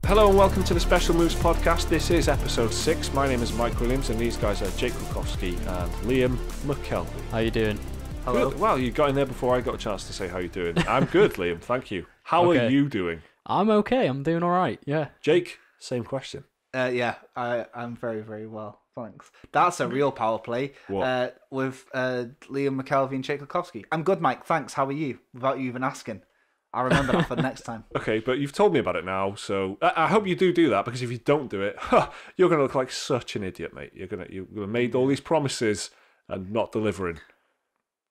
Hello and welcome to the Special Moves podcast. This is episode 6. My name is Mike Williams and these guys are Jake Kulkowski and Liam McKelvey. How you doing? Hello. Good. Well, you got in there before I got a chance to say how you're doing. I'm good, Liam. Thank you. How are you doing? I'm okay. I'm doing all right. Yeah. Jake, same question. I'm very, very well. Thanks. That's a real power play. What? With Liam McKelvey and Jake Kulkowski. I'm good, Mike. Thanks. How are you? Without you even asking. I'll remember that for next time. Okay, but you've told me about it now, so I hope you do that, because if you don't do it, you're going to look like such an idiot, mate. You've made all these promises and not delivering.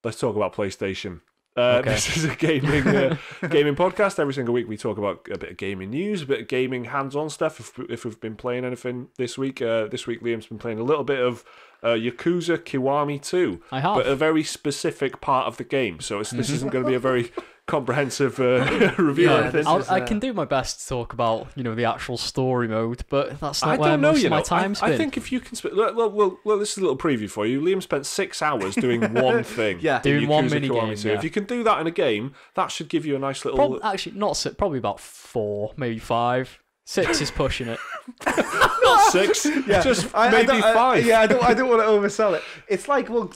Let's talk about PlayStation. Okay. This is a gaming podcast. Every single week we talk about a bit of gaming news, a bit of gaming hands-on stuff. If we've been playing anything this week, Liam's been playing a little bit of Yakuza Kiwami 2. I have. But a very specific part of the game, so this isn't going to be a very comprehensive review or anything. I can do my best to talk about, the actual story mode, but that's not where most of my time's been. I think if you can... Well, this is a little preview for you. Liam spent 6 hours doing one thing. Doing one mini-game. So if you can do that in a game, that should give you a nice little... Probably about 4, maybe 5. 6 is pushing it. Not 6, just maybe 5. I don't want to oversell it. It's like, well,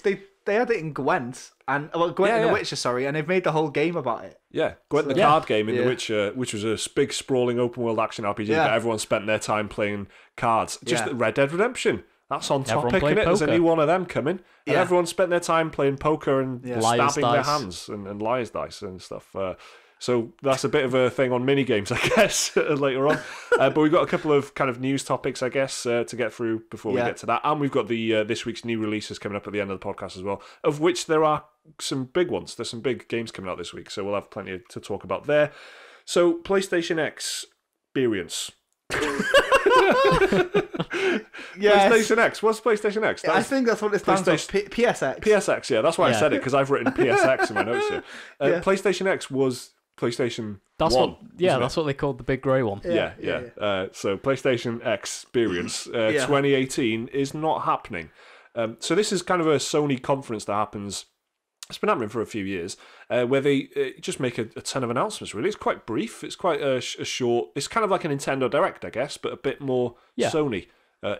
they had it in Gwent, and Gwent and The Witcher, sorry, and they've made the whole game about it. Yeah, Gwent the card game in The Witcher, which was a big sprawling open world action RPG, but everyone spent their time playing cards. Just Red Dead Redemption. That's on topic, isn't it? There's a new one of them coming. And everyone spent their time playing poker and stabbing their hands and liar's dice and stuff. So that's a bit of a thing on mini games, I guess, later on. But we've got a couple of kind of news topics, I guess, to get through before we get to that. And we've got the this week's new releases coming up at the end of the podcast as well, of which there are some big ones. There's some big games coming out this week, so we'll have plenty to talk about there. So, PlayStation X Experience. PlayStation X. What's PlayStation X? I think that's what it stands for. PSX. PSX, yeah. That's why I said it, because I've written PSX in my notes here. PlayStation X was PlayStation 1. That's what they called the big grey one. So PlayStation X Experience 2018 is not happening. So this is kind of a Sony conference that happens. It's been happening for a few years, where they just make a ton of announcements, really. It's quite brief. It's quite a short... It's kind of like a Nintendo Direct, I guess, but a bit more Sony,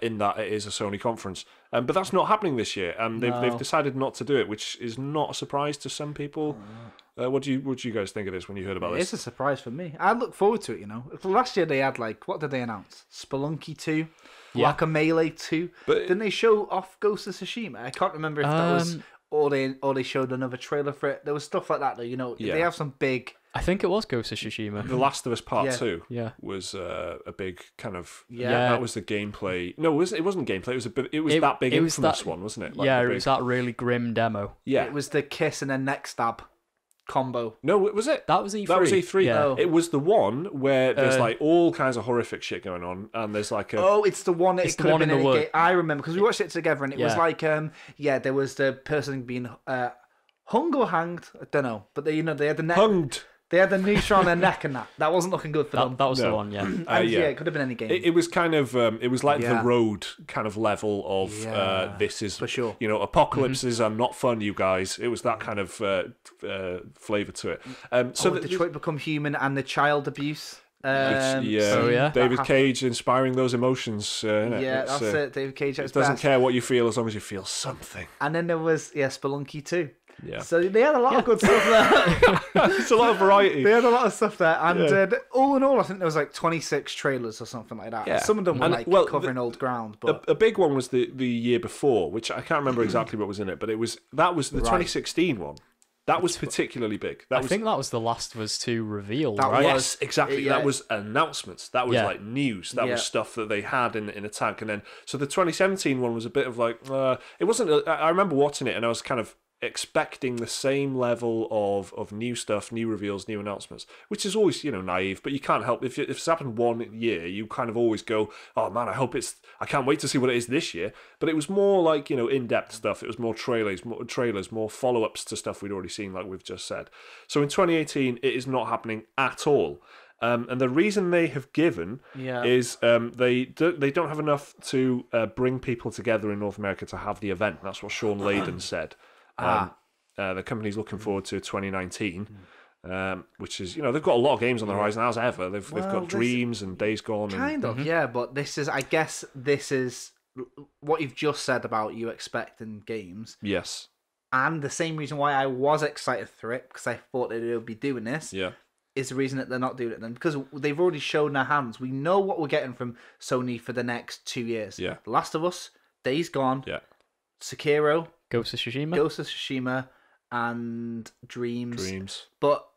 in that it is a Sony conference. But that's not happening this year, and they've decided not to do it, which is not a surprise to some people. What do you guys think of this when you heard about this? It's a surprise for me. I look forward to it, Last year they had, what did they announce? Spelunky 2? Guacamelee 2? But didn't they show off Ghost of Tsushima? I can't remember if that was... Or they showed another trailer for it. There was stuff like that, though. They have some big... I think it was Ghost of Tsushima. The Last of Us Part 2 was a big kind of... That was the gameplay. No, it wasn't gameplay. It was that big infamous one, wasn't it? It was that really grim demo. Yeah. It was the kiss and then neck stab combo. No, was it? That was E3. That was E3. Yeah. It was the one where there's all kinds of horrific shit going on, and there's like a... Oh, it's the one. It could have been in a game. I remember, because we watched it together, and it was like, there was the person being hung or hanged. I don't know, but they had the neck. Hunged. They had the noose around their neck and that. That wasn't looking good for them. That was the one, yeah. It could have been any game. It was kind of, it was like the Road kind of level of, this is, for sure. apocalypses are not fun, you guys. It was that kind of flavour to it. Detroit Become Human and the child abuse. David Cage inspiring those emotions. That's it. David Cage doesn't care what you feel as long as you feel something. And then there was Spelunky 2. Yeah. So they had a lot of good stuff there. It's a lot of variety. They had a lot of stuff there, and all in all, I think there was 26 trailers or something like that. Yeah. Some of them were covering old ground. But a big one was the year before, which I can't remember exactly what was in it, but that was the 2016 one. That was particularly big. I think that was the Last of Us 2 reveal, right? Yes, exactly. That was announcements. That was like news. That was stuff that they had in a tank. And then, so the 2017 one was a bit of it wasn't... I remember watching it and I was kind of expecting the same level of new stuff, new reveals, new announcements, which is always, naive, but you can't help. If it's happened one year, you kind of always go, oh man, I can't wait to see what it is this year. But it was more like, in-depth stuff. It was more trailers, more follow-ups to stuff we'd already seen, like we've just said. So in 2018, it is not happening at all. And the reason they have given is they don't have enough to bring people together in North America to have the event. That's what Sean Layden said. The company's looking forward to 2019. which is, they've got a lot of games on the horizon as ever. They've got Dreams and Days Gone. Kind of, yeah, but I guess this is what you've just said about you expecting games. Yes. And the same reason why I was excited for it, because I thought that they would be doing this, is the reason that they're not doing it then. Because they've already shown their hands. We know what we're getting from Sony for the next 2 years. Yeah. The Last of Us, Days Gone, Sekiro, Ghost of Tsushima, and Dreams. But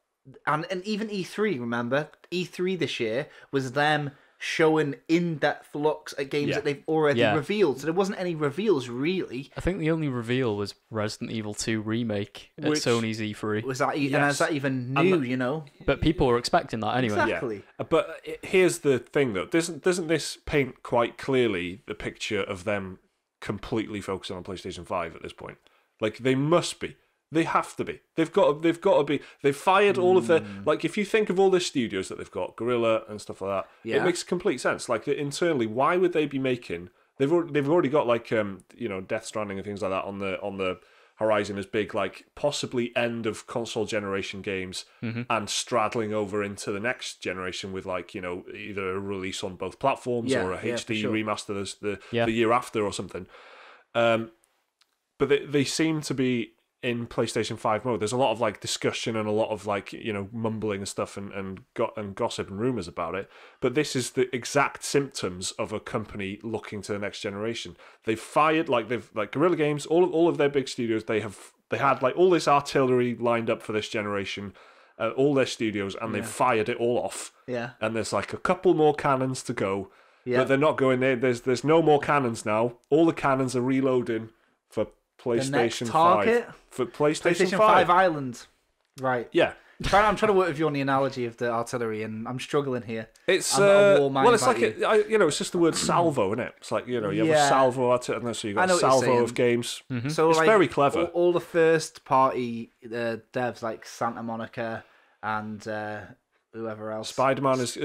and even E3, remember? E3 this year was them showing in-depth looks at games that they've already revealed. So there wasn't any reveals, really. I think the only reveal was Resident Evil 2 Remake at Sony's E3. Was that, and is that even new, But people were expecting that anyway. Exactly. Yeah. But here's the thing, though. Doesn't this paint quite clearly the picture of them completely focusing on PlayStation 5 at this point? Like, they must be. They have to be. They've got to be. They've fired all of their... Like, if you think of all the studios that they've got, Guerrilla and stuff like that, it makes complete sense. Like, internally, why would they be making... They've already got, like, Death Stranding and things like that on the horizon as big, like, possibly end of console generation games and straddling over into the next generation with, like, either a release on both platforms or a HD remaster the year after or something. But they seem to be in PlayStation 5 mode. There's a lot of like discussion and a lot of like mumbling and stuff and gossip and rumors about it. But this is the exact symptoms of a company looking to the next generation. They've fired Guerrilla Games, all of their big studios. They had like all this artillery lined up for this generation, all their studios, and they've fired it all off. Yeah. And there's like a couple more cannons to go. Yeah. But they're not going there. There's no more cannons now. All the cannons are reloading for PlayStation 5. For PlayStation 5 Island. Right. Yeah. I'm trying to work with you on the analogy of the artillery, and I'm struggling here. It's it's like it's just the word salvo, isn't it? It's like you have a salvo at it, and so you got a salvo of games. Mm-hmm. So it's like, very clever. All the first party devs like Santa Monica and whoever else. Spider-Man has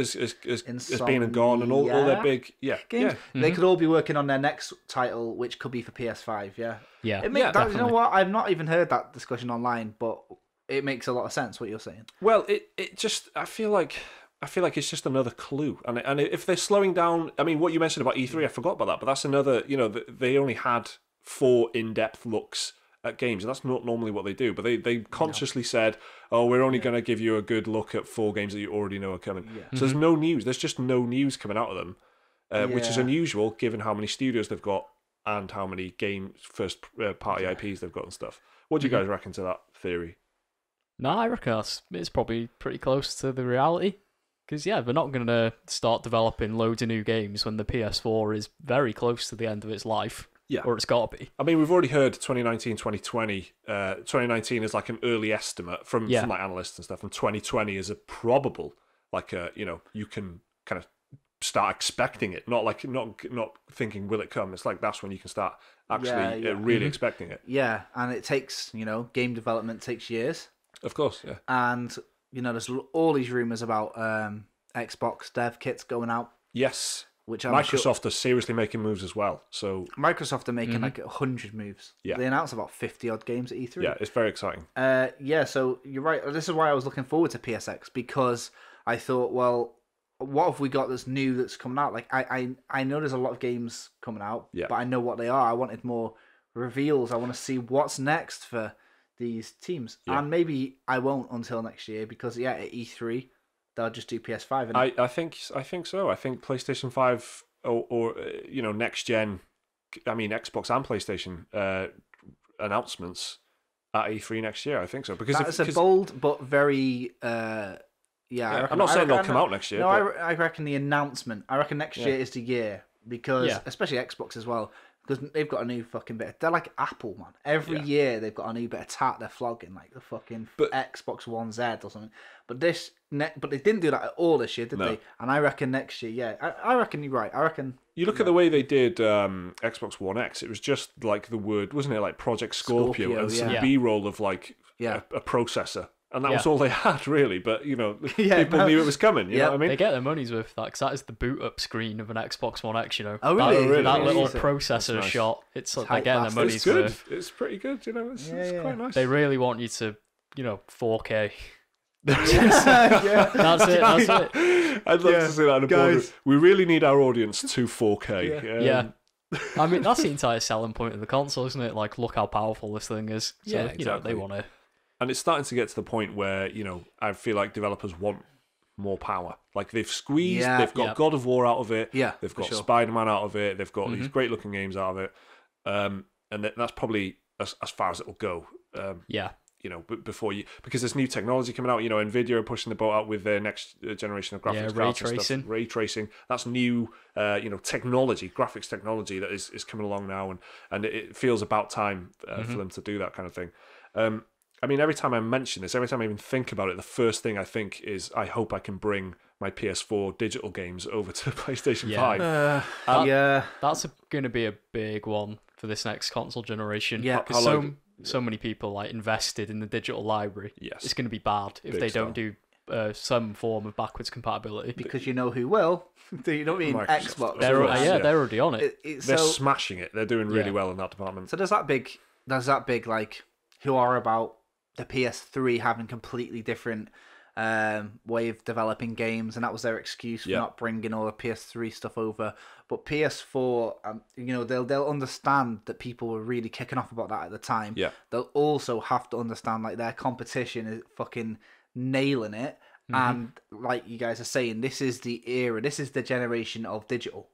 been and gone, and all their big games. Mm-hmm. They could all be working on their next title, which could be for PS5. Yeah. Yeah. You know what? I've not even heard that discussion online, but it makes a lot of sense what you're saying. Well, it just I feel like it's just another clue, and if they're slowing down, I mean, what you mentioned about E3, I forgot about that, but that's another. They only had 4 in-depth looks at games, and that's not normally what they do. But they consciously said, "Oh, we're only going to give you a good look at 4 games that you already know are coming." Yeah. So there's no news. There's just no news coming out of them, which is unusual given how many studios they've got and how many first party IPs they've got and stuff. What do you guys reckon to that theory? No, I reckon it's probably pretty close to the reality. Because, they're not going to start developing loads of new games when the PS4 is very close to the end of its life. Yeah. Or it's got to be. I mean, we've already heard 2019, 2020. 2019 is like an early estimate from like analysts and stuff, and 2020 is a probable, like, you can kind of start expecting it, not thinking, will it come? It's like that's when you can start actually really expecting it. Yeah, and it takes, game development takes years. Of course, yeah. And, there's all these rumours about Xbox dev kits going out. Yes. Which Microsoft are seriously making moves as well. So Microsoft are making like 100 moves. Yeah. They announced about 50 odd games at E3. Yeah, it's very exciting. So you're right. This is why I was looking forward to PSX, because I thought, well, what have we got that's new that's coming out? Like I know there's a lot of games coming out, but I know what they are. I wanted more reveals. I want to see what's next for these teams. Yeah. And maybe I won't until next year, because at E3 they'll just do PS5. I think so. I think PlayStation 5 or next gen, I mean Xbox and PlayStation announcements at E3 next year. I think so, because it's a bold but very I'm not saying they'll come out next year. No, I reckon the announcement. I reckon next year is the year, because especially Xbox as well. Because they've got a new fucking bit. They're like Apple, man. Every year they've got a new bit of tat they're flogging, like the fucking Xbox One Z or something. But they didn't do that at all this year, did they? And I reckon next year, I reckon you're right. I reckon you look at the way they did Xbox One X. It was just like the word, wasn't it? Like Project Scorpio and some B-roll of like a processor. And that was all they had, really. But, people knew it was coming. You know what I mean? They get their money's worth, because that is the boot-up screen of an Xbox One X, Oh, really? That little processor shot. It's like they're getting their money's worth. It's pretty good, It's quite nice. They really want you to, 4K That's it. I'd love to see that in a boardroom. We really need our audience to 4K. Yeah. I mean, that's the entire selling point of the console, isn't it? Like, look how powerful this thing is. So, yeah, exactly. They want to. And it's starting to get to the point where, I feel like developers want more power. Like, they've squeezed, they've got God of War out of it, they've got Spider-Man out of it, they've got these great-looking games out of it, and that's probably as far as it'll go. Before because there's new technology coming out. Nvidia are pushing the boat out with their next generation of graphics cards and stuff. Ray tracing. That's new, technology, graphics technology that is coming along now, and it feels about time for them to do that kind of thing. I mean, every time I mention this, every time I even think about it, the first thing I think is, I hope I can bring my PS4 digital games over to PlayStation 5. That's going to be a big one for this next console generation. Yeah, because so many people like invested in the digital library. Yes, it's going to be bad if they don't do some form of backwards compatibility. Because you know who will? Do you know what I mean? Microsoft. Xbox. They're already on it. They're smashing it. They're doing really well in that department. So there's that big like who are about the PS3 having completely different way of developing games, and that was their excuse for not bringing all the PS3 stuff over. But PS4, they'll understand that people were really kicking off about that at the time. Yeah. They'll also have to understand like their competition is fucking nailing it, and like you guys are saying, this is the era, this is the generation of digital.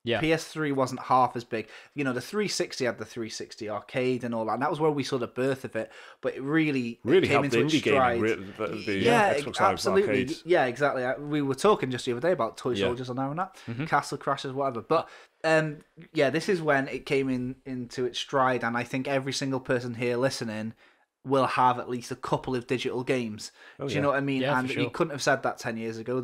Yeah. PS3 wasn't half as big. The 360 had the 360 arcade and all that, and that was where we saw the birth of it. But it really came helped into indie its stride. gaming, Xbox absolutely. arcades. Yeah, exactly. We were talking just the other day about Toy Soldiers on there and that, Castle Crashers, whatever. But this is when it came into its stride, and I think every single person here listening will have at least a couple of digital games. Do you know what I mean? Yeah, and you couldn't have said that 10 years ago.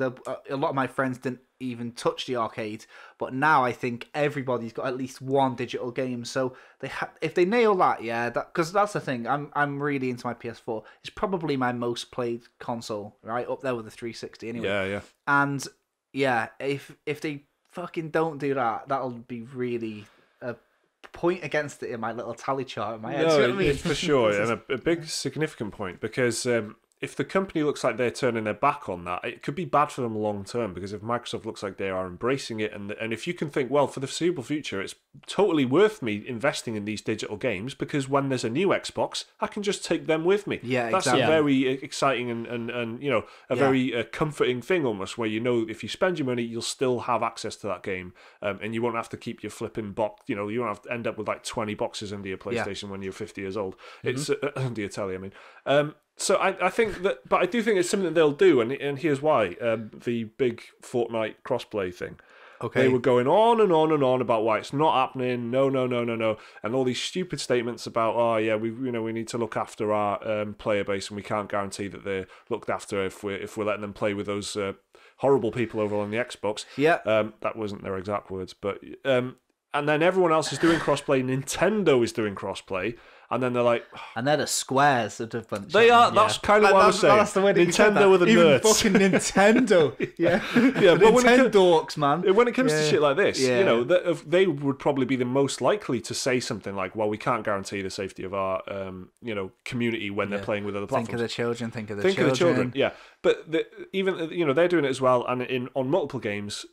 A lot of my friends didn't even touch the arcade, but now I think everybody's got at least one digital game. So if they nail that, because that's the thing. I'm really into my PS4. It's probably my most played console, right up there with the 360 anyway. Yeah. And if they fucking don't do that, that'll be really a point against it in my little tally chart in my head. No, you know what I mean? for sure, and a big significant point, because if the company looks like they're turning their back on that, it could be bad for them long term, because if Microsoft looks like they are embracing it, and if you can think, well, for the foreseeable future, it's totally worth me investing in these digital games, because when there's a new Xbox, I can just take them with me. Yeah, That's exactly. a very exciting and very comforting thing almost, where if you spend your money, you'll still have access to that game, and you won't have to keep your flipping box. You won't have to end up with like 20 boxes under your PlayStation when you're 50 years old. It's under your telly, I mean. So I think that, but I do think it's something that they'll do, and here's why. The big Fortnite crossplay thing. Okay. They were going on and on and on about why it's not happening. No, and all these stupid statements about, we need to look after our player base, and we can't guarantee that they're looked after if we're letting them play with those horrible people over on the Xbox. Yeah. That wasn't their exact words, but and then everyone else is doing crossplay. Nintendo is doing crossplay. And then they're like... And they're the squares of the bunch. They are. That's kind of what I was saying. That's the way that Nintendo with the nerds. Fucking Nintendo. Yeah. But Nintendo dorks, man. When it comes to shit like this, they would probably be the most likely to say something like, well, we can't guarantee the safety of our community when they're playing with other platforms. Think of the children. Think of the children, yeah. But even they're doing it as well, and on multiple games...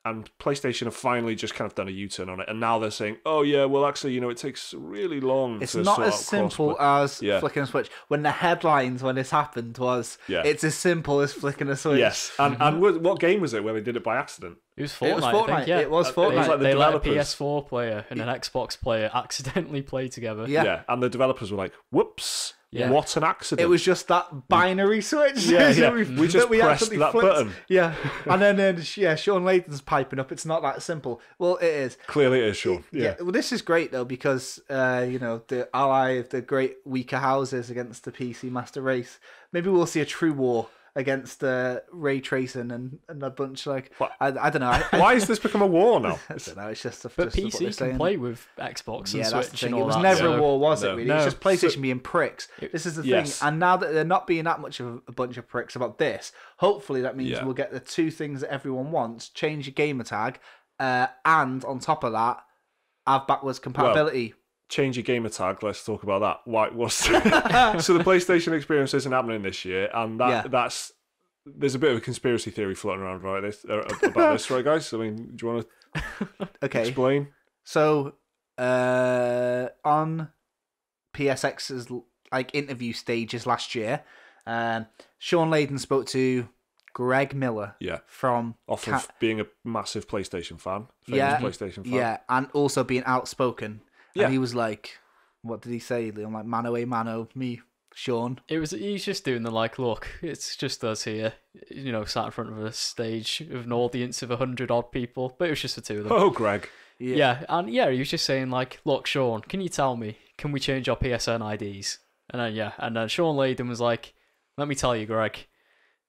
And PlayStation have finally just kind of done a U-turn on it, and now they're saying, "Oh yeah, well actually, it takes really long." It's not as simple as flicking a switch. When the headlines when this happened was, it's as simple as flicking a switch. Yes, and what game was it where they did it by accident? It was Fortnite. I think, It was Fortnite. It was like they let a PS4 player and an Xbox player accidentally play together. Yeah, and the developers were like, "Whoops." Yeah. What an accident. It was just that binary switch. Yeah. we just pressed that button. Yeah. And then Sean Layton's piping up. It's not that simple. Well, it is. Clearly it is, Sean. Yeah. Well, this is great, though, because, the ally of the great weaker houses against the PC Master Race. Maybe we'll see a true war against ray tracing and a bunch like... I don't know. Why has this become a war now? I don't know. It's just... But PC can play with Xbox and Switch and all that. It was never a war, was it, really? No. It's just PlayStation being pricks. This is the thing. And now that they're not being that much of a bunch of pricks about this, hopefully that means we'll get the two things that everyone wants, change your gamer tag, and on top of that, have backwards compatibility. change your gamer tag. Let's talk about that. Why was so the PlayStation experience isn't happening this year, and that's there's a bit of a conspiracy theory floating around about this, right, guys? I mean, do you want to explain? So, on PSX's like interview stages last year, Sean Layden spoke to Greg Miller. From of being a massive PlayStation fan. PlayStation fan. Yeah, and also being outspoken. Yeah. And he was like, what did he say? I'm like, mano a mano, me, Sean. He's just doing the like, look, it's just us here, sat in front of a stage of an audience of 100 odd people, but it was just the two of them. Oh, Greg. Yeah, and he was just saying like, look, Sean, can you tell me, can we change our PSN IDs? And then Sean Layden was like, let me tell you, Greg,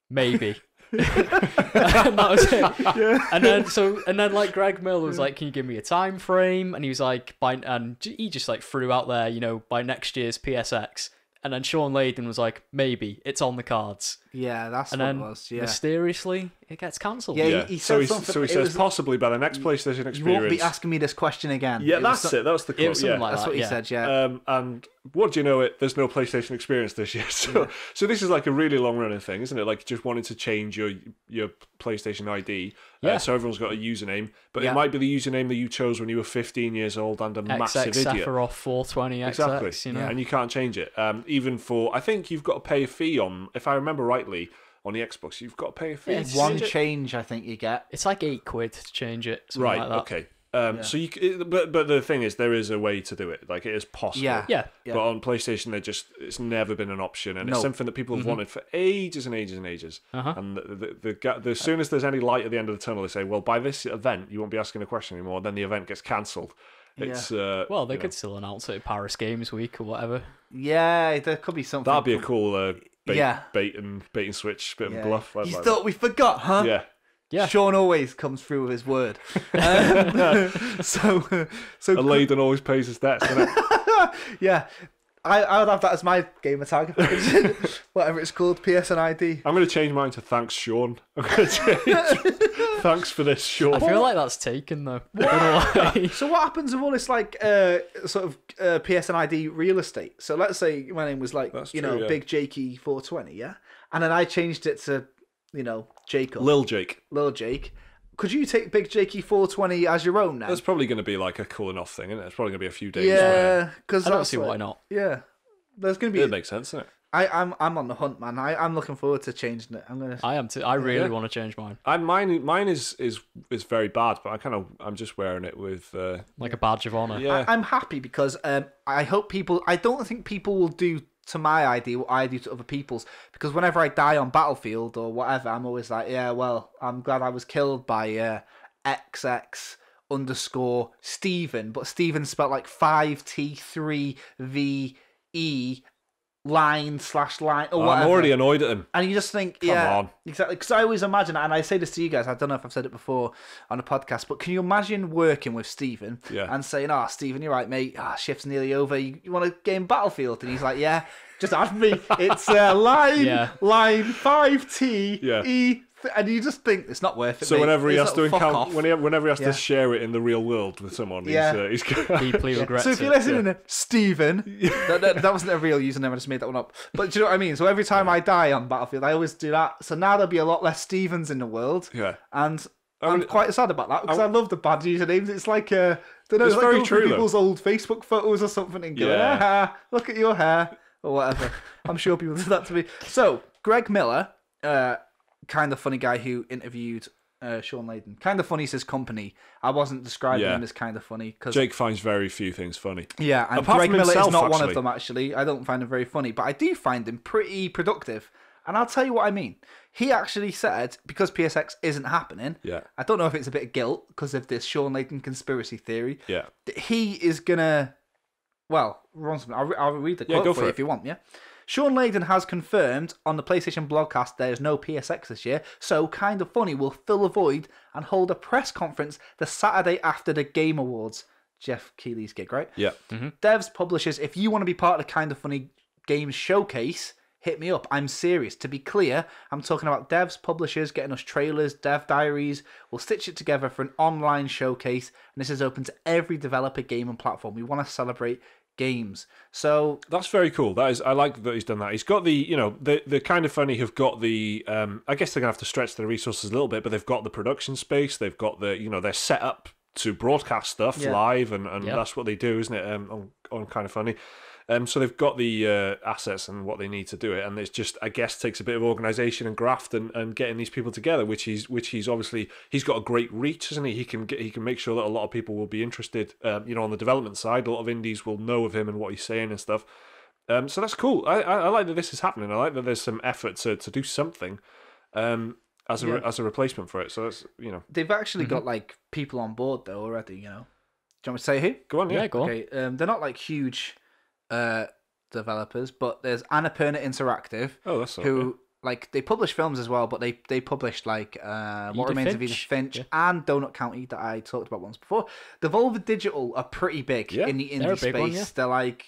maybe. And that was it. Yeah. And then like Greg Miller was like, can you give me a time frame? And he was like, he just like threw out there, by next year's PSX. And then Sean Layden was like, maybe it's on the cards. Yeah, that's what it was. Yeah, mysteriously it gets cancelled. Yeah, he said something. So he says possibly by the next PlayStation experience. You won't be asking me this question again. Yeah, that's it. That was the quote. It was something like that's that, what he said. Yeah. And what do you know? There's no PlayStation experience this year. So this is like a really long running thing, isn't it? Like just wanting to change your PlayStation ID. So everyone's got a username, but it might be the username that you chose when you were 15 years old and a massive idiot. Sephiroth 420 XX. Exactly. And you can't change it. Even for, I think you've got to pay a fee on, if I remember rightly, on the Xbox, you've got to pay a fee. It's one change, I think you get. It's like £8 to change it. Right. Like that. Okay. So but the thing is, there is a way to do it. Like it is possible. Yeah. But on PlayStation, it's never been an option, and it's something that people have wanted for ages and ages and ages. And as soon as there's any light at the end of the tunnel, they say, well, by this event, you won't be asking a question anymore. Then the event gets cancelled. It's well, they could still announce it at Paris Games Week or whatever. Yeah, there could be something. That'd be a cool bait and switch, bit of bluff. You thought we forgot, huh? Yeah. Yeah. Sean always comes through with his word. So Layden always pays his debts, doesn't it? Yeah. I would have that as my gamer tag. Whatever it's called, PSN ID. I'm going to change mine to thanks, Sean. I'm going to change thanks for this, Sean. I feel like that's taken, though. So what happens with all this, like, sort of PSN ID real estate? So let's say my name was, like, Big Jakey 420, yeah? And then I changed it to, Jacob. Lil Jake. Could you take Big Jakey 420 as your own now? That's probably going to be like a cooling off thing, isn't it? It's probably going to be a few days. Yeah, because I don't see why not. Yeah, there's going to be. It makes sense, doesn't it? I'm on the hunt, man. I'm looking forward to changing it. I am too. I really want to change mine. Mine is very bad, but I'm just wearing it with like a badge of honor. Yeah, I'm happy because I hope people. I don't think people will do to my ID what I do to other people's, because whenever I die on Battlefield or whatever, I'm always like, yeah, well, I'm glad I was killed by XX_ Stephen, but Stephen spelled like 5T3VE line/line or whatever. I'm already annoyed at him. And you just think, Come on. Exactly. Because I always imagine, and I say this to you guys, I don't know if I've said it before on a podcast, but can you imagine working with Stephen and saying, Stephen, you're right, mate, shift's nearly over, you want to game Battlefield? And he's like, yeah, just add me. It's line 5T and you just think it's not worth it. So whenever he has to whenever he has to share it in the real world with someone, he's deeply regrets it. So if you're listening to Stephen, that wasn't a real username, I just made that one up. But do you know what I mean? So every time I die on Battlefield, I always do that. So now there'll be a lot less Stephens in the world. Yeah. And I'm quite sad about that because I love the bad usernames. It's like don't know, it's like very true. People's old Facebook photos or something and go, look at your hair or whatever. I'm sure people do that to me. So Greg Miller, kind of funny guy who interviewed Sean Layden. Kind of funny is his company. I wasn't describing him as kind of funny because Jake finds very few things funny. Yeah, and apart Greg from Miller himself, is not actually. one of them. Actually, I don't find him very funny, but I do find him pretty productive. And I'll tell you what I mean. He actually said, because PSX isn't happening, I don't know if it's a bit of guilt because of this Sean Layden conspiracy theory. Yeah, he is gonna. Well, I'll read the quote for you if you want. Yeah. Sean Layden has confirmed on the PlayStation Blogcast there is no PSX this year, so Kind of Funny will fill a void and hold a press conference the Saturday after the Game Awards. Jeff Keighley's gig, right? Yeah. Mm-hmm. Devs, publishers, if you want to be part of the Kind of Funny Games Showcase, hit me up. I'm serious. To be clear, I'm talking about devs, publishers, getting us trailers, dev diaries. We'll stitch it together for an online showcase, and this is open to every developer, game, and platform. We want to celebrate games. So that's very cool. That is, I like that he's done that. He's got the, the kind of funny have got the, I guess they're gonna have to stretch their resources a little bit, but they've got the production space. They've got the, they're set up to broadcast stuff live, and that's what they do, isn't it? On Kind of Funny. So they've got the assets and what they need to do it, and it's just, I guess, takes a bit of organisation and graft and getting these people together, which he's obviously, he's got a great reach, isn't he? He can make sure that a lot of people will be interested. On the development side, a lot of indies will know of him and what he's saying and stuff. So that's cool. I like that this is happening. I like that there's some effort to do something as a replacement for it. So that's they've actually got like people on board though already. Do you want me to say who? Go on, go on. Okay, they're not like huge developers, but there's Annapurna Interactive. Oh, that's who like they publish films as well, but they published like What Remains of Edith Finch and Donut County that I talked about once before. Devolver Digital are pretty big in the indie space. They're like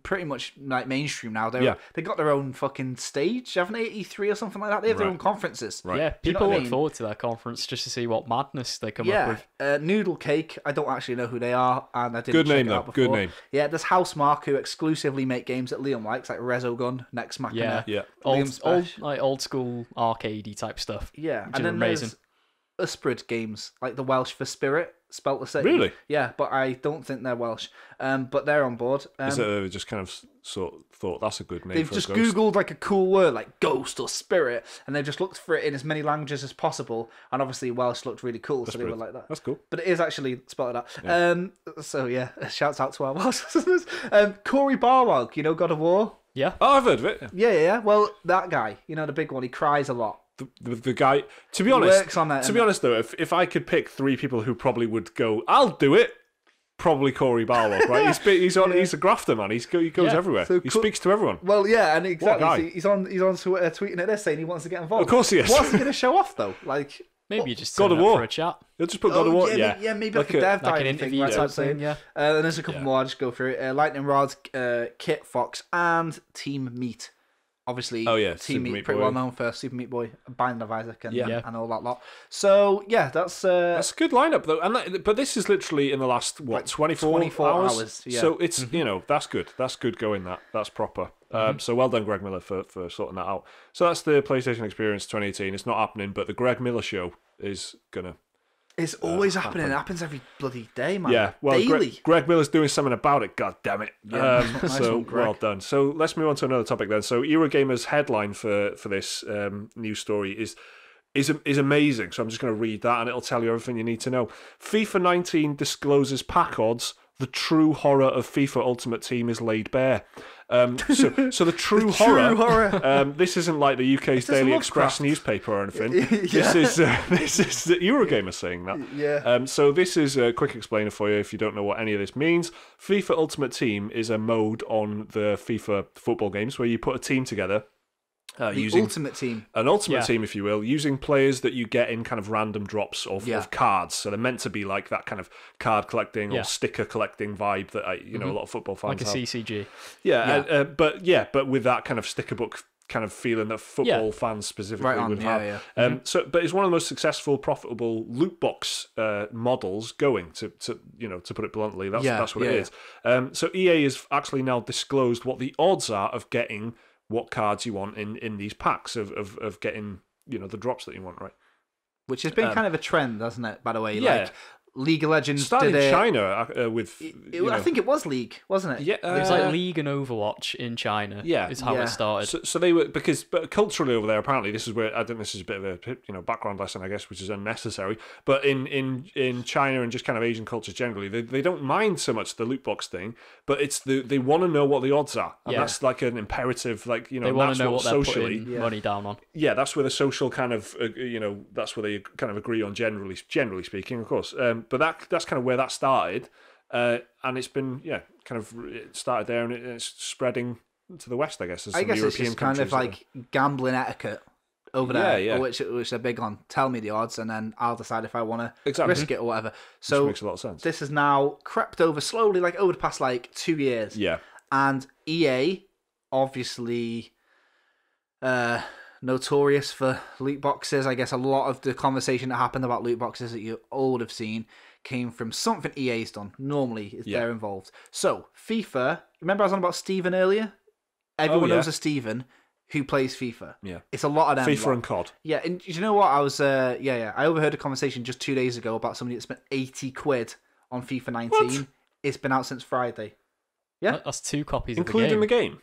pretty much like mainstream now. They got their own fucking stage, haven't they? E3 or something like that. They have their own conferences. Right. Yeah, people look forward to that conference just to see what madness they come up with. Noodle Cake, I don't actually know who they are, and I didn't check it out before. Good name. Yeah, there's Housemarque, who exclusively make games that Liam likes, like Resogun, Next Machina. Yeah. Old school arcadey type stuff. Yeah, and then amazing. There's Usprid games, like the Welsh for Spirit, spelt the same. Really? Yeah, but I don't think they're Welsh. But they're on board. Is it they just kind of thought that's a good name? They've just Googled like a cool word like ghost or spirit, and they've just looked for it in as many languages as possible. And obviously Welsh looked really cool, so they were like that. That's cool. But it is actually spelled out. Yeah. So yeah, shouts out to our Welsh listeners. Corey Barwell, God of War. Yeah. Oh, I've heard of it. Yeah. Well, that guy, the big one, he cries a lot. The guy, to be honest, though, if I could pick three people who probably would go, I'll do it, probably Corey Barlow, right? He's a grafter, man. He goes everywhere. So he speaks to everyone. Well, yeah, and exactly. He's on Twitter tweeting at this saying he wants to get involved. Of course he is. What's he going to show off though? Like maybe you just God of War for a chat. He'll just put God of War. Yeah, maybe like a dev like an interview type thing. Yeah. And there's a couple more. I'll just go through it. Lightning Rod, Kit Fox, and Team Meat. Obviously, Team Super Meat, Meat pretty Boy. well known for Super Meat Boy, Binding of Isaac, and all that lot. So yeah, that's a good lineup though. But this is literally in the last 24 hours. Yeah. So it's that's good. That's good going. That's proper. So well done, Greg Miller, for sorting that out. So that's the PlayStation Experience 2018. It's not happening, but the Greg Miller show is gonna. It's always happening. It happens every bloody day, man. Yeah, well, daily. Greg Miller's doing something about it. God damn it! Yeah, so well done. So let's move on to another topic then. So Eurogamer's headline for this news story is amazing. So I'm just going to read that, and it'll tell you everything you need to know. FIFA 19 discloses pack odds. The true horror of FIFA Ultimate Team is laid bare. So the true horror. This isn't like the UK's Daily Express newspaper or anything. This is the Eurogamer saying that. Yeah. So this is a quick explainer for you if you don't know what any of this means. FIFA Ultimate Team is a mode on the FIFA football games where you put a team together. Using ultimate team. An ultimate team, if you will, using players that you get in kind of random drops of cards. So they're meant to be like that kind of card collecting or sticker collecting vibe that a lot of football fans have. Like a CCG. Yeah, but with that kind of sticker book kind of feeling that football fans specifically would have. But it's one of the most successful, profitable loot box models going. To put it bluntly, that's what it is. So EA has actually now disclosed what the odds are of getting what cards you want in these packs of getting the drops that you want, right? Which has been kind of a trend, hasn't it? By the way, like League of Legends started in China with. I think it was League, wasn't it? Yeah, it was like League and Overwatch in China. Yeah, is how it started. So they were but culturally over there, apparently this is where I think this is a bit of a background lesson, I guess, which is unnecessary. But in China and just kind of Asian cultures generally, they don't mind so much the loot box thing, but it's they want to know what the odds are, and that's like an imperative. Like they want to know what they're putting money down on. Yeah, that's where the social kind of that's where they kind of agree on generally speaking, of course. But that's kind of where that started, and it's been it started there and it's spreading to the West, I guess. I guess it's just kind of like gambling etiquette over there, which they're big on. Tell me the odds, and then I'll decide if I want to risk it or whatever. So which makes a lot of sense. This has now crept over slowly, like over the past 2 years. Yeah, and EA obviously notorious for loot boxes. I guess a lot of the conversation that happened about loot boxes that you all would have seen came from something EA's done. Normally, if they're involved. So, FIFA, remember I was on about Steven earlier? Everyone knows a Steven who plays FIFA. Yeah. It's a lot of them. FIFA and COD. Yeah, and you know what? I was, I overheard a conversation just 2 days ago about somebody that spent 80 quid on FIFA 19. What? It's been out since Friday. Yeah. That's 2 copies including of the game.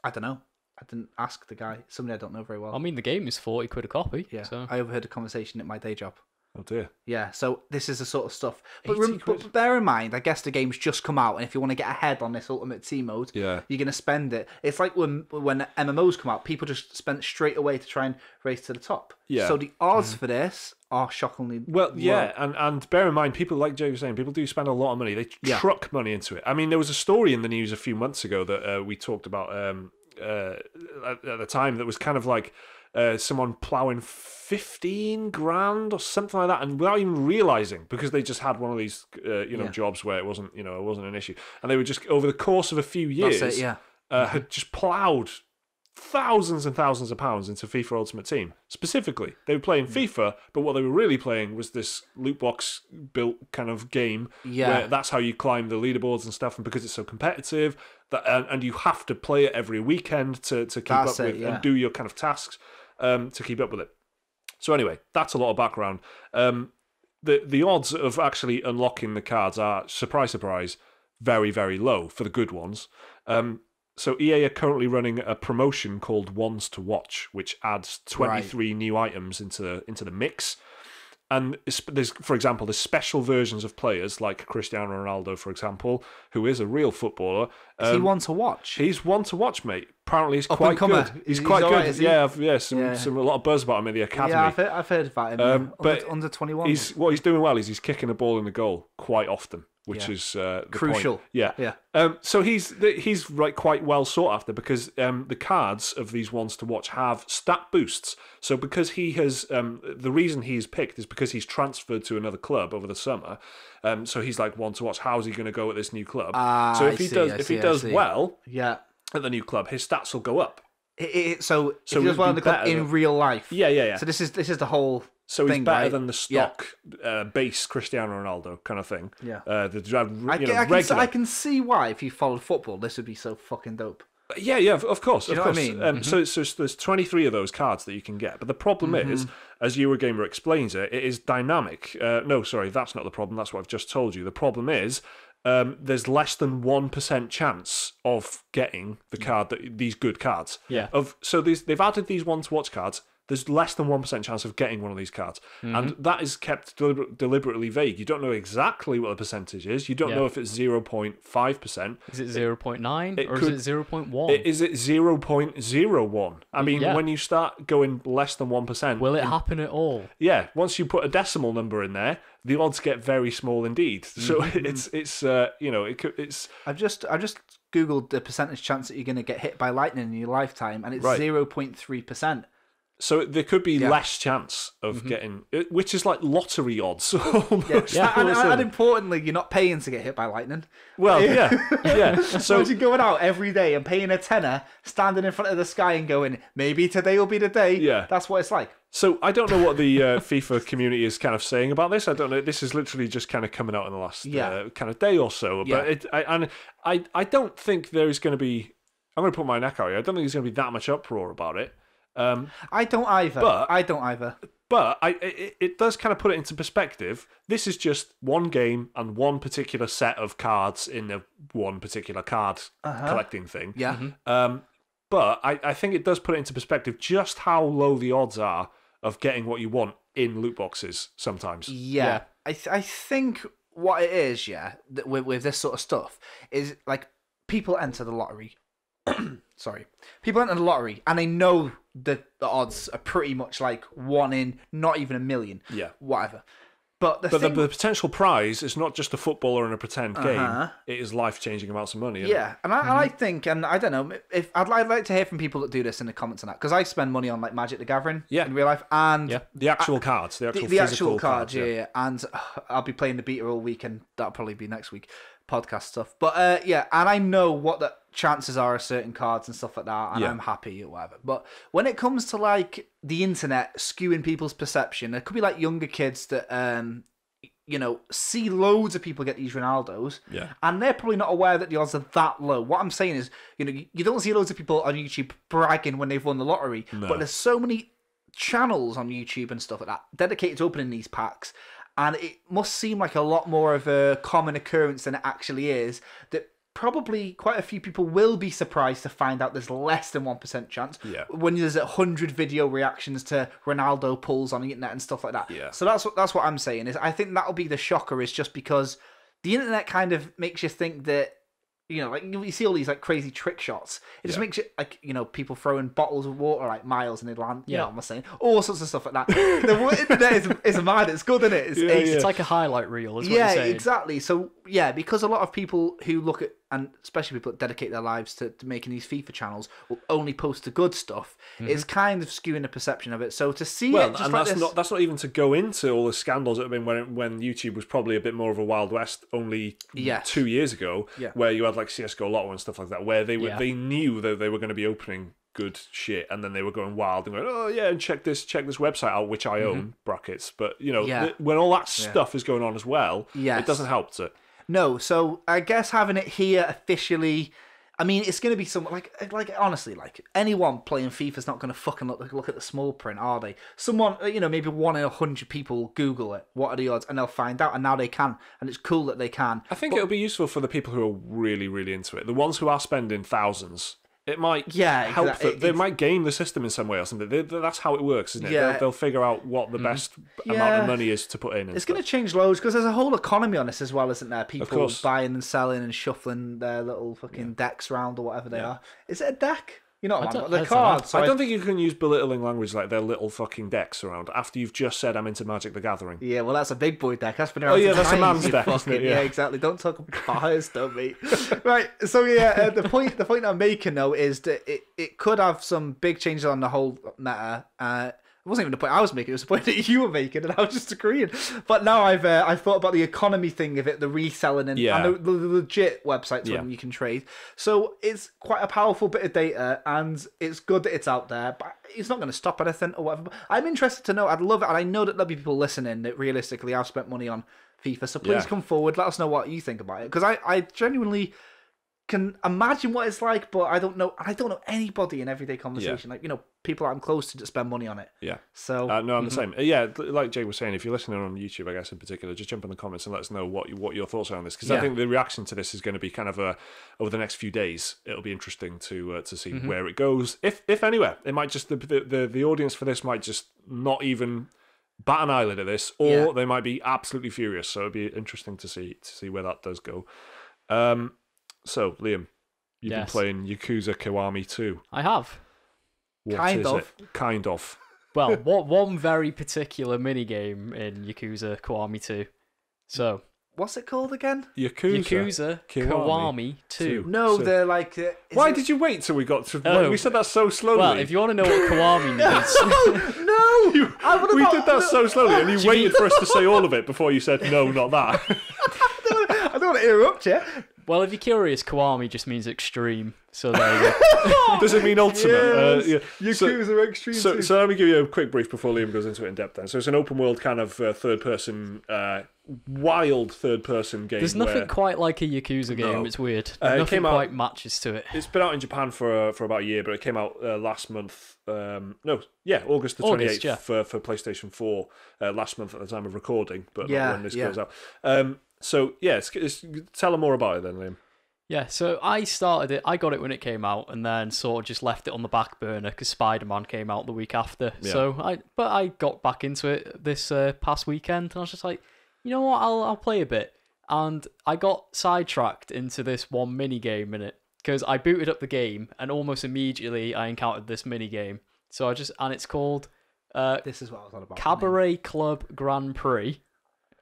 I don't know. I didn't ask the guy. Somebody I don't know very well. I mean, the game is 40 quid a copy. Yeah. So. I overheard a conversation at my day job. Oh dear. Yeah, so this is the sort of stuff. But bear in mind, I guess the game's just come out, and if you want to get ahead on this Ultimate Team mode, you're going to spend it. It's like when MMOs come out, people just spend it straight away to try and race to the top. Yeah. So the odds for this are shockingly low. And bear in mind, people, like Jay was saying, people do spend a lot of money. They truck money into it. I mean, there was a story in the news a few months ago that we talked about at the time that was kind of like someone ploughing 15 grand or something like that, and without even realizing, because they just had one of these jobs where it wasn't an issue, and they were just over the course of a few years had just ploughed thousands and thousands of pounds into FIFA Ultimate Team. Specifically, they were playing FIFA, but what they were really playing was this loot box built kind of game where that's how you climb the leaderboards and stuff, and because it's so competitive and you have to play it every weekend to keep up with and do your kind of tasks to keep up with it. So anyway, that's a lot of background. The odds of actually unlocking the cards are, surprise, surprise, very, very low for the good ones. So EA are currently running a promotion called Ones to Watch, which adds 23 new items into the mix. And there's, for example, there's special versions of players like Cristiano Ronaldo, for example, who is a real footballer. Is he one to watch? He's one to watch, mate. Apparently, he's quite good. He's quite good. Right, some a lot of buzz about him in the academy. Yeah, I've heard about him. But under 21. What he's doing well is he's kicking a ball in the goal quite often, which is the crucial. Point. Yeah. So he's quite well sought after because the cards of these ones to watch have stat boosts. So because he has the reason he's picked is because he's transferred to another club over the summer. So he's like one to watch. How's he going to go at this new club? So if he does well, at the new club, his stats will go up. So if he does well in the club in real life, So this is the whole. So he's better than the stock base Cristiano Ronaldo kind of thing. Yeah. I can see why, if you followed football, this would be so fucking dope. Yeah, of course. You know what I mean? So there's 23 of those cards that you can get. But the problem is, as Eurogamer explains it is dynamic. No, sorry, that's not the problem. That's what I've just told you. The problem is there's less than 1% chance of getting the card, these good cards. Yeah. So they've added these one-to-watch cards. There's less than 1% chance of getting one of these cards. And that is kept deliberately vague. You don't know exactly what the percentage is. You don't know if it's 0.5%. Is it 0.9 or is it 0.1? Is it 0.01? I mean, when you start going less than 1%... Will it happen at all? Yeah. Once you put a decimal number in there, the odds get very small indeed. So it's I've just Googled the percentage chance that you're going to get hit by lightning in your lifetime, and it's 0.3%. So there could be less chance of getting, which is like lottery odds. Almost. And importantly, you're not paying to get hit by lightning. Well, yeah. So imagine going out every day and paying a tenner, standing in front of the sky and going, maybe today will be the day. Yeah. That's what it's like. So I don't know what the FIFA community is kind of saying about this. I don't know. This is literally just kind of coming out in the last kind of day or so. But I don't think there is going to be. I'm going to put my neck out here. I don't think there's going to be that much uproar about it. I don't either. But it does kind of put it into perspective. This is just one game and one particular set of cards in a one particular card collecting thing. Yeah. But I think it does put it into perspective just how low the odds are of getting what you want in loot boxes sometimes. Yeah. I think what it is, with this sort of stuff, is like people enter the lottery. Sorry. People enter the lottery and they know that the odds are pretty much like 1 in, not even a million. Yeah. Whatever. But the potential prize is not just a footballer in a pretend game. It is life-changing amounts of money. Yeah, and I think, and I don't know, if I'd like to hear from people that do this in the comments on that, because I spend money on like Magic the Gathering in real life, and the actual cards, the actual physical cards, and I'll be playing the beta all week, and that'll probably be next week. podcast stuff. But yeah, and I know what the chances are of certain cards and stuff like that, and I'm happy or whatever. But when it comes to like the internet skewing people's perception, there could be like younger kids that see loads of people get these Ronaldos, and they're probably not aware that the odds are that low. What I'm saying is, you don't see loads of people on YouTube bragging when they've won the lottery, but there's so many channels on YouTube and stuff like that dedicated to opening these packs, and it must seem like a lot more of a common occurrence than it actually is, that probably quite a few people will be surprised to find out there's less than 1% chance when there's 100 video reactions to Ronaldo pulls on the internet and stuff like that. So that's what I'm saying, is I think that'll be the shocker, is just because the internet kind of makes you think that, like you see all these like crazy trick shots. It just makes it like, people throwing bottles of water like miles and they land. You know what I'm saying? All sorts of stuff like that. The internet is mad. It's good, isn't it? It's like a highlight reel, is what you're saying. Exactly. So because a lot of people who look at, and especially people that dedicate their lives to making these FIFA channels, will only post the good stuff. It's kind of skewing the perception of it. So to see it just like that's not even to go into all the scandals that have been when YouTube was probably a bit more of a Wild West only 2 years ago, where you had like CS:GO Lotto and stuff like that, where they knew that they were going to be opening good shit, and then they were going wild and going, oh yeah, and check this website out, which I own, brackets. But when all that stuff is going on as well, it doesn't help to. No, so I guess having it here officially, I mean, it's going to be something like honestly, like anyone playing FIFA's not going to fucking look at the small print, are they? Someone, maybe 1 in 100 people Google it, what are the odds, and they'll find out, and now they can, and it's cool that they can. I think it'll be useful for the people who are really, really into it. The ones who are spending thousands. It might help them. They might game the system in some way or something. That's how it works, isn't it? They'll figure out what the best amount of money is to put in. It's going to change loads, because there's a whole economy on this as well, isn't there? People buying and selling and shuffling their little fucking decks around or whatever they are. Is it a deck? The cards. I don't think you can use belittling language like their little fucking decks around after you've just said I'm into Magic the Gathering. Yeah, well, that's a big boy deck. That's been around. That's a man's deck. Yeah, exactly. Don't talk about cars, don't mate. Right. So the point I'm making though is that it could have some big changes on the whole meta. It wasn't even the point I was making; it was the point that you were making, and I was just agreeing. But now I've thought about the economy thing of it, the reselling and the legit websites where you can trade. So it's quite a powerful bit of data, and it's good that it's out there. But it's not going to stop anything or whatever. But I'm interested to know. I'd love it, and I know that there'll be people listening that realistically have spent money on FIFA. So please come forward, let us know what you think about it, because I genuinely can imagine what it's like, but I don't know anybody in everyday conversation, like people that I'm close to that spend money on it. So no, I'm the same. Like Jay was saying, if you're listening on YouTube, I guess in particular, just jump in the comments and let us know what your thoughts are on this, because I think the reaction to this is going to be kind of over the next few days. It'll be interesting to see where it goes, if anywhere. It might just the audience for this might just not even bat an eyelid at this, or they might be absolutely furious. So it'll be interesting to see where that does go. So, Liam, you've been playing Yakuza Kiwami 2. I have. Kind of. Kind of. Well, one very particular minigame in Yakuza Kiwami 2. So, what's it called again? Yakuza Kiwami 2. No, so, they're like... why did you wait till we got to... we said that so slowly. Well, if you want to know what Kiwami means... No! We did that so slowly, and you waited for us to say all of it before you said, no, not that. I don't want to interrupt you. Well, if you're curious, Kiwami just means extreme. So there you go. Does it mean ultimate? Yes. Yakuza Extreme. So let me give you a quick brief before Liam goes into it in depth then. So it's an open world kind of third-person, wild third-person game. There's nothing quite like a Yakuza game. No. It's weird. Nothing quite matches to it. It's been out in Japan for about a year, but it came out last month. August the 28th for PlayStation 4 last month at the time of recording, but not when this goes out. So tell them more about it then, Liam. Yeah, so I started it. I got it when it came out, and then sort of just left it on the back burner because Spider-Man came out the week after. Yeah. So I got back into it this past weekend, and I was just like, you know what, I'll play a bit. And I got sidetracked into this one mini game in it because I booted up the game, and almost immediately I encountered this mini game. So and it's called this is what I was on about. Cabaret Club Grand Prix.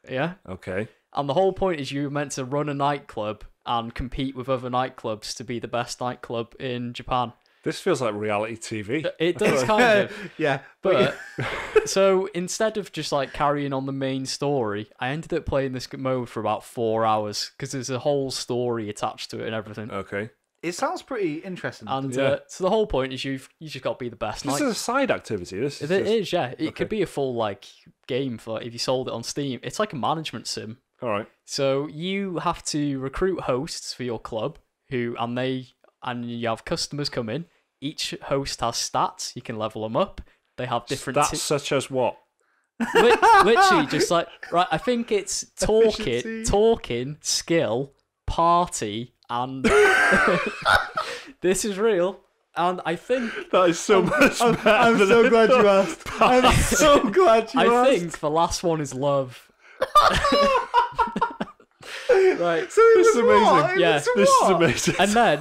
Yeah. Okay. And the whole point is you're meant to run a nightclub and compete with other nightclubs to be the best nightclub in Japan. This feels like reality TV. It does kind of. Yeah. But So instead of just like carrying on the main story, I ended up playing this mode for about 4 hours because there's a whole story attached to it and everything. Okay. It sounds pretty interesting. And so the whole point is you just got to be the best. This is a side activity. It is, yeah. It could be a full like game for if you sold it on Steam. It's like a management sim. All right. So you have to recruit hosts for your club, and you have customers come in. Each host has stats. You can level them up. They have different stats such as what? Literally, just like right. I think it's talking, skill, party, and this is real. And I think that is so much better. I'm so glad you asked. I'm so glad you asked. I think the last one is love. Right. So this is amazing. Yeah, this is amazing. And then,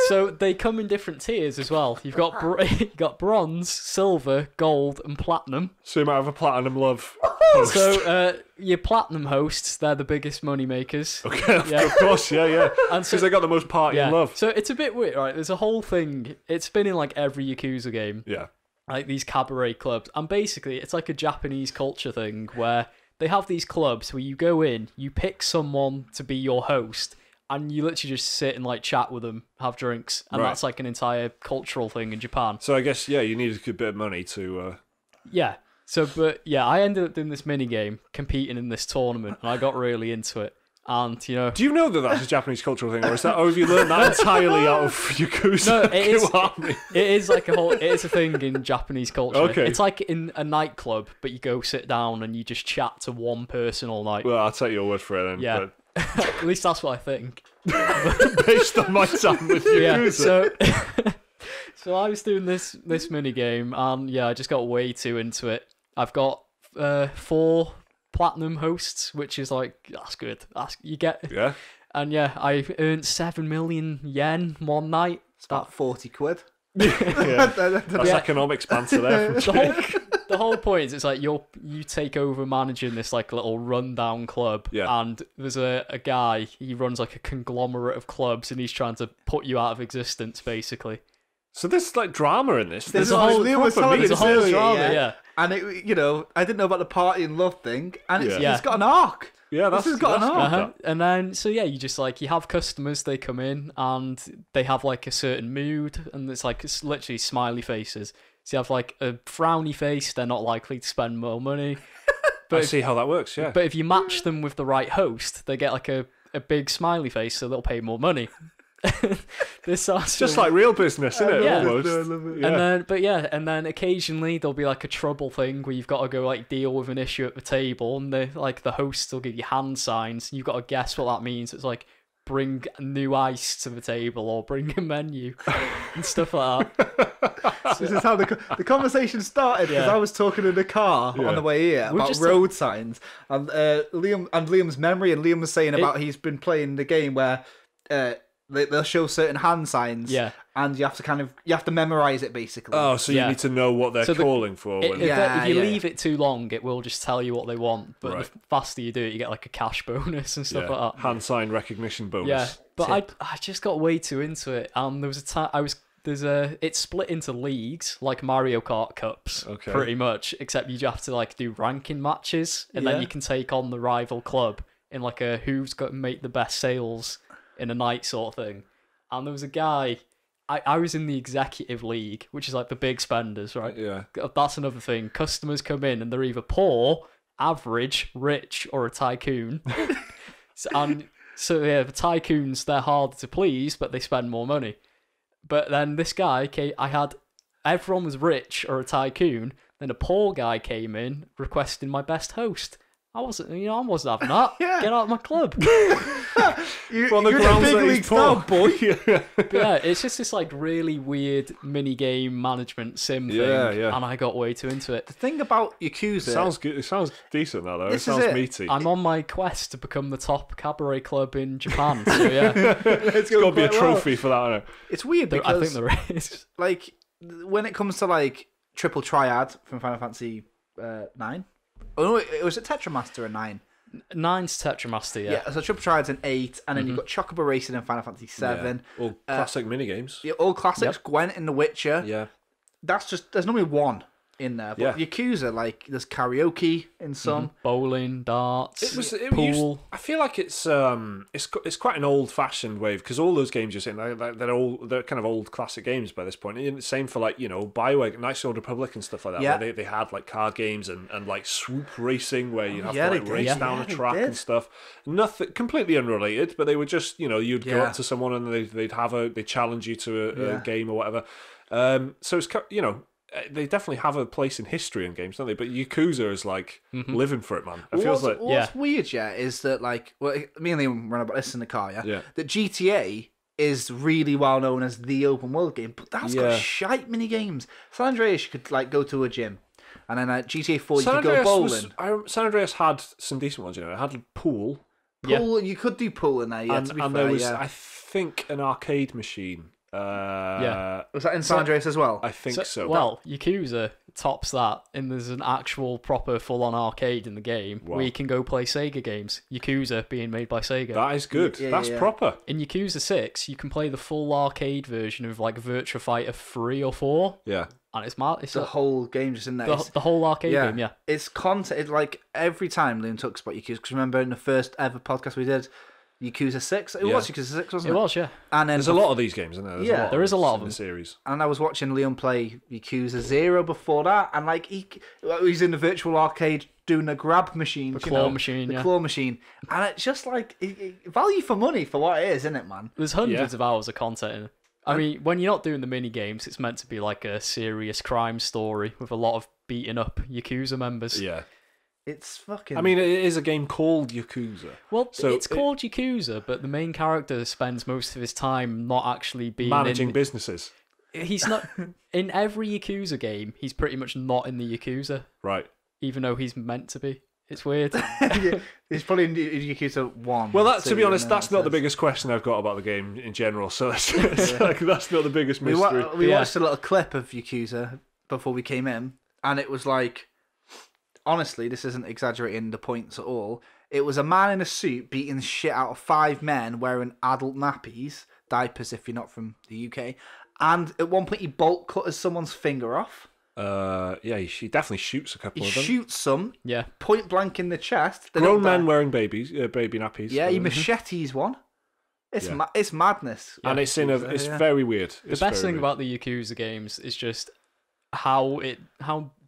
so they come in different tiers as well. You've got bronze, silver, gold, and platinum. So you might have a platinum love. So your platinum hosts, they're the biggest money makers. Okay, of course, yeah. And because they got the most party and love. So it's a bit weird, right? There's a whole thing. It's been in like every Yakuza game. Yeah. Like these cabaret clubs, and basically it's like a Japanese culture thing where they have these clubs where you go in, you pick someone to be your host, and you literally just sit and like chat with them, have drinks, and that's like an entire cultural thing in Japan. So I guess you need a good bit of money to. Yeah. So, but yeah, I ended up doing this mini game, competing in this tournament, and I got really into it. And do you know that that's a Japanese cultural thing, or have you learned that entirely out of Yakuza Kiwami? It is like it is a thing in Japanese culture. Okay. It's like in a nightclub, but you go sit down and you just chat to one person all night. Well, I'll take your word for it then. Yeah. But... At least that's what I think. Based on my time with Yakuza. Yeah, so I was doing this mini game, and I just got way too into it. I've got 4 platinum hosts, which is like that's good. You get and I earned 7 million yen one night. It's about 40 quid. That's economics banter there. The whole point is it's like you take over managing this like little rundown club, and there's a guy, he runs like a conglomerate of clubs, and he's trying to put you out of existence basically. So there's like drama in this. There's a whole drama, yeah. And it, I didn't know about the party and love thing, and it's got an arc. Yeah, this has got an arc. And then, you just like, you have customers, they come in, and they have like a certain mood, and it's literally smiley faces. So you have like a frowny face, they're not likely to spend more money. But I see how that works, yeah. But if you match them with the right host, they get like a big smiley face, so they'll pay more money. This sounds just like real business, isn't it? Almost. I love it, And then occasionally there'll be like a trouble thing where you've got to go like deal with an issue at the table, and the hosts will give you hand signs, and you've got to guess what that means. It's like bring new ice to the table or bring a menu and stuff like that. This is how the conversation started, because I was talking in the car on the way here about road signs, and Liam's memory, and Liam was saying about he's been playing the game where they'll show certain hand signs, and you have to memorize it basically. Oh, so you need to know what they're calling for. If you leave it too long, it will just tell you what they want. But the faster you do it, you get like a cash bonus and stuff like that. Hand sign recognition bonus. Yeah, but I just got way too into it, and there was a time it's split into leagues like Mario Kart Cups, pretty much. Except you have to like do ranking matches, and then you can take on the rival club in like a who's got to make the best sales in a night sort of thing. And there was a guy, I was in the executive league, which is like the big spenders, right? Yeah. That's another thing. Customers come in and they're either poor, average, rich, or a tycoon. So the tycoons, they're harder to please, but they spend more money. But then this guy, everyone was rich or a tycoon, then a poor guy came in requesting my best host. I wasn't having that. Get out of my club. You're on the grounds big leagues now, boy. But it's just this like really weird mini game management sim thing, and I got way too into it. The thing about Yakuza sounds good. It sounds decent though. It sounds meaty. I'm on my quest to become the top cabaret club in Japan. So yeah, it's got to be a trophy for that. I know. It's weird because I think there is. Like when it comes to like triple triad from Final Fantasy 9. Oh no, it was a Tetramaster in 9. 9's Tetramaster, yeah. Yeah, so Triple Triad's in 8, and then you've got Chocobo Racing in Final Fantasy 7. Yeah. All classic minigames. Yeah, all classics. Gwent in The Witcher. Yeah. There's normally one. in there. But Yakuza, like, there's karaoke in some. Bowling, darts, pool. I feel like it's quite an old-fashioned wave, because all those games you're saying, they're kind of old classic games by this point. And same for, like, BioWare, Knights of the Old Republic and stuff like that, where they had, like, card games and like swoop racing, where you'd have to, like, race down a track and stuff. Nothing, completely unrelated, but they were just, you'd go up to someone and they'd challenge you to a game or whatever. So it's, they definitely have a place in history in games, don't they? But Yakuza is like living for it, man. It feels like what's weird, is that, like, me and Liam ran about this in the car, that GTA is really well known as the open world game, but that's got shite mini games. San Andreas, you could, like, go to a gym, and then at GTA 4 you could go bowling. San Andreas had some decent ones, It had pool. You could do pool in there, and there was, I think, an arcade machine. Was that in San Andreas as well? I think so. Well, Yakuza tops that, and there's an actual proper full-on arcade in the game where you can go play Sega games. Yakuza being made by Sega. That is good. That's proper. In Yakuza 6, you can play the full arcade version of, like, Virtua Fighter 3 or 4. Yeah. And it's mad. It's the whole game just in there. The whole arcade game, It's content. It's like every time Liam talks about Yakuza, because remember in the first ever podcast we did, Yakuza 6? It was Yakuza 6, wasn't it? It was, yeah. And then there's a lot of these games, isn't there? There is a lot of them. The series. And I was watching Leon play Yakuza 0 before that, and, like, he's in the virtual arcade doing a grab machine. The claw machine, claw machine. And it's just, like, value for money for what it is, isn't it, man? There's hundreds of hours of content in it. I mean, when you're not doing the mini games, it's meant to be like a serious crime story with a lot of beating up Yakuza members. Yeah. It's fucking... I mean, it is a game called Yakuza. Well, so it's called Yakuza, but the main character spends most of his time not actually being managing businesses. He's not... In every Yakuza game, he's pretty much not in the Yakuza. Right. Even though he's meant to be. It's weird. He's probably in Yakuza 1. Well, to be honest, that's not the biggest question I've got about the game in general, so that's not the biggest mystery. We watched a little clip of Yakuza before we came in, and it was like... Honestly, this isn't exaggerating the points at all. It was a man in a suit beating the shit out of 5 men wearing adult nappies, diapers if you're not from the UK, and at one point he bolt cutters someone's finger off. He definitely shoots a couple of them. He shoots some, yeah, point blank in the chest. Grown men wearing baby nappies. Yeah, he machetes one. It's madness, and it's it's very weird. The best thing about the Yakuza games is just how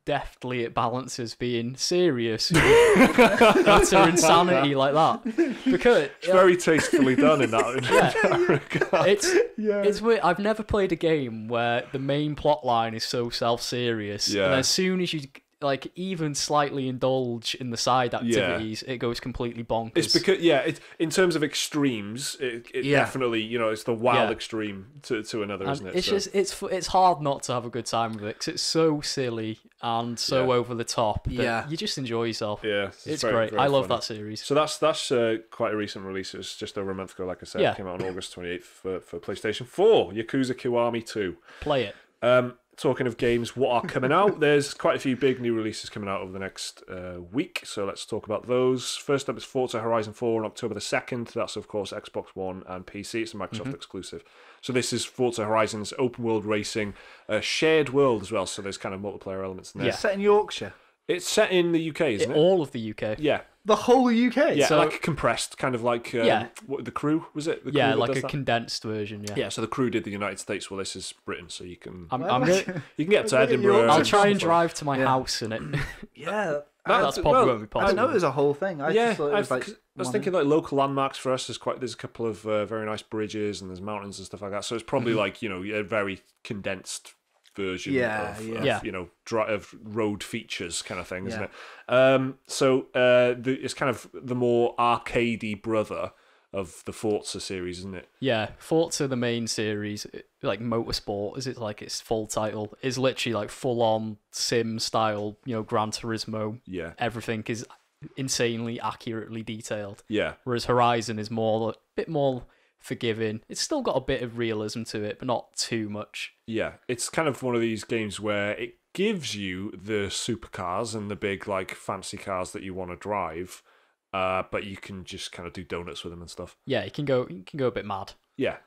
deftly it balances being serious with utter insanity like that, because it's very tastefully done in that regard. It's weird. I've never played a game where the main plot line is so self-serious, and as soon as you like even slightly indulge in the side activities, it goes completely bonkers. It's because in terms of extremes, it definitely it's the wild extreme to another, isn't it? It's just it's hard not to have a good time with it because it's so silly and so over the top. But you just enjoy yourself. Yeah, it's great. I love that series. So that's quite a recent release. It was just over a month ago, like I said. It came out on August 28th for PlayStation 4. Yakuza Kiwami 2. Play it. Talking of games, what are coming out? There's quite a few big new releases coming out over the next week, so let's talk about those. First up is Forza Horizon 4 on October the 2nd. That's, of course, Xbox One and PC. It's a Microsoft exclusive. So this is Forza Horizon's open world racing, shared world as well, so there's kind of multiplayer elements in there. Yeah. Set in Yorkshire. It's set in the UK, isn't it? All of the UK. Yeah. The whole UK? Yeah, so, like compressed, kind of like what, the Crew, was it? The Crew like a condensed version, Yeah, so the Crew did the United States, well this is Britain, so you can you can get to Edinburgh. I'll try and drive to my house in it. That's probably won't be possible. I know there's a whole thing. I was thinking like local landmarks for us. There's a couple of very nice bridges and there's mountains and stuff like that, so it's probably like a very condensed version of road features kind of thing, isn't it? It's kind of the more arcadey brother of the Forza series, isn't it? Yeah, Forza, the main series, like Motorsport, as it's like its full title, is literally like full on sim style, Gran Turismo. Yeah, everything is insanely accurately detailed. Yeah, whereas Horizon is a bit more forgiving. It's still got a bit of realism to it, but not too much. Yeah, it's kind of one of these games where it gives you the supercars and the big like fancy cars that you want to drive, but you can just kind of do donuts with them and stuff. Yeah, you can go a bit mad. Yeah.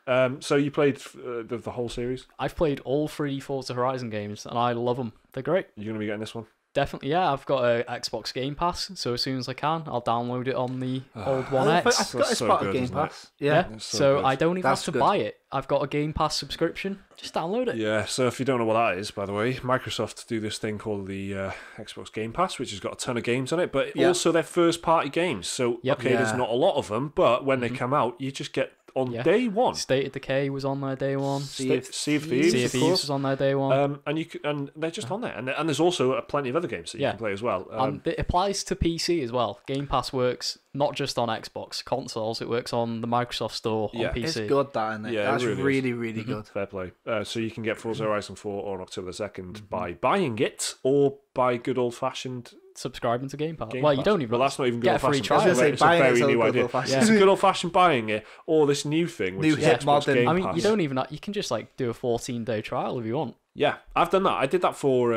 So you played the whole series? I've played all 3 Forza Horizon games, and I love them. They're great. You're going to be getting this one? Definitely, yeah. I've got a Xbox Game Pass, so as soon as I can, I'll download it on the old One X. I've got a part of Game Pass. Yeah. So I don't even have to buy it. I've got a Game Pass subscription. Just download it. Yeah, so if you don't know what that is, by the way, Microsoft do this thing called the Xbox Game Pass, which has got a ton of games on it, but also their first-party games. So, there's not a lot of them, but when they come out, you just get on day one. State of Decay was on there day one. Sea of Thieves, Sea of Thieves was on there day one. And they're just on there, and there's also plenty of other games that you can play as well. And it applies to PC as well. Game Pass works not just on Xbox consoles; it works on the Microsoft Store on PC. It's good, that, isn't it? Yeah, that's it really good. Fair play. So you can get Forza Horizon 4 on October the 2nd by buying it or by good old fashioned subscribing to Game Pass. You don't even. Well, that's not even good get a free old-fashioned. trial. I was going to say, buying it's a very new idea. It's a good old-fashioned buying it, or this new thing, which is Xbox modern. Game I mean, Pass. you don't even. You can just do a 14-day trial if you want. Yeah, I've done that. I did that for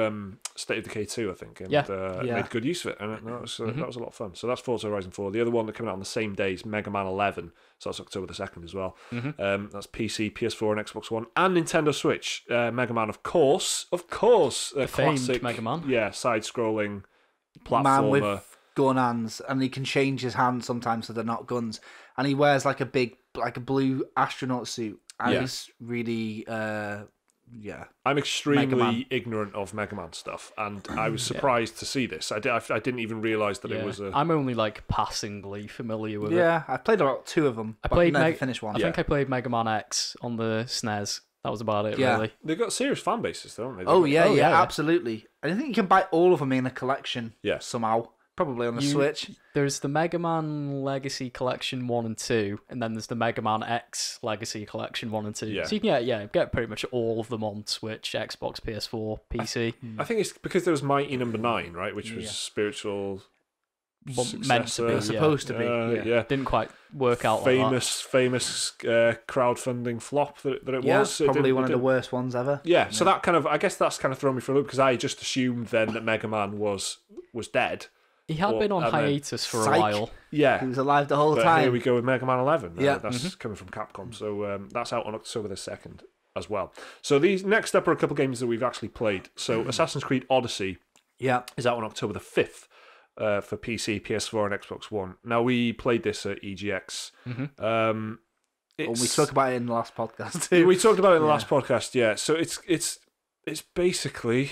State of Decay 2, I think, and made good use of it, and that was a lot of fun. So that's Forza Horizon 4. The other one that came out on the same day is Mega Man 11, so that's October the 2nd as well. That's PC, PS4, and Xbox One, and Nintendo Switch. Mega Man, of course, the famed classic Mega Man. Yeah, side-scrolling platformer. Man with gun hands, and he can change his hands sometimes so they're not guns, and he wears like a blue astronaut suit, and he's really I'm extremely ignorant of Mega Man stuff, and I was surprised to see this. I didn't even realise that it was a... I'm only passingly familiar with it. Yeah, I've played about 2 of them. I never finished one. I think I played Mega Man X on the SNES. That was about it, really. They've got serious fan bases, though, haven't they? Absolutely. I think you can buy all of them in a collection somehow. Probably on the Switch. There's the Mega Man Legacy Collection 1 and 2, and then there's the Mega Man X Legacy Collection 1 and 2. Yeah. So you can get pretty much all of them on Switch, Xbox, PS4, PC. I think it's because there was Mighty Number 9, right, which was spiritual meant to be, supposed to be. Didn't quite work out. Famous crowdfunding flop that it was. Probably one of the worst ones ever. Yeah, so that I guess that's kind of thrown me for a loop because I just assumed then that Mega Man was dead. He had been on hiatus for a while. Yeah. He was alive the whole time. Here we go with Mega Man 11. That's coming from Capcom. So that's out on October the 2nd as well. So these next up are a couple of games that we've actually played. So Assassin's Creed Odyssey is out on October the 5th for PC, PS4 and Xbox One. Now, we played this at EGX. We spoke about it in the last podcast too. We talked about it in the last podcast, yeah. So it's basically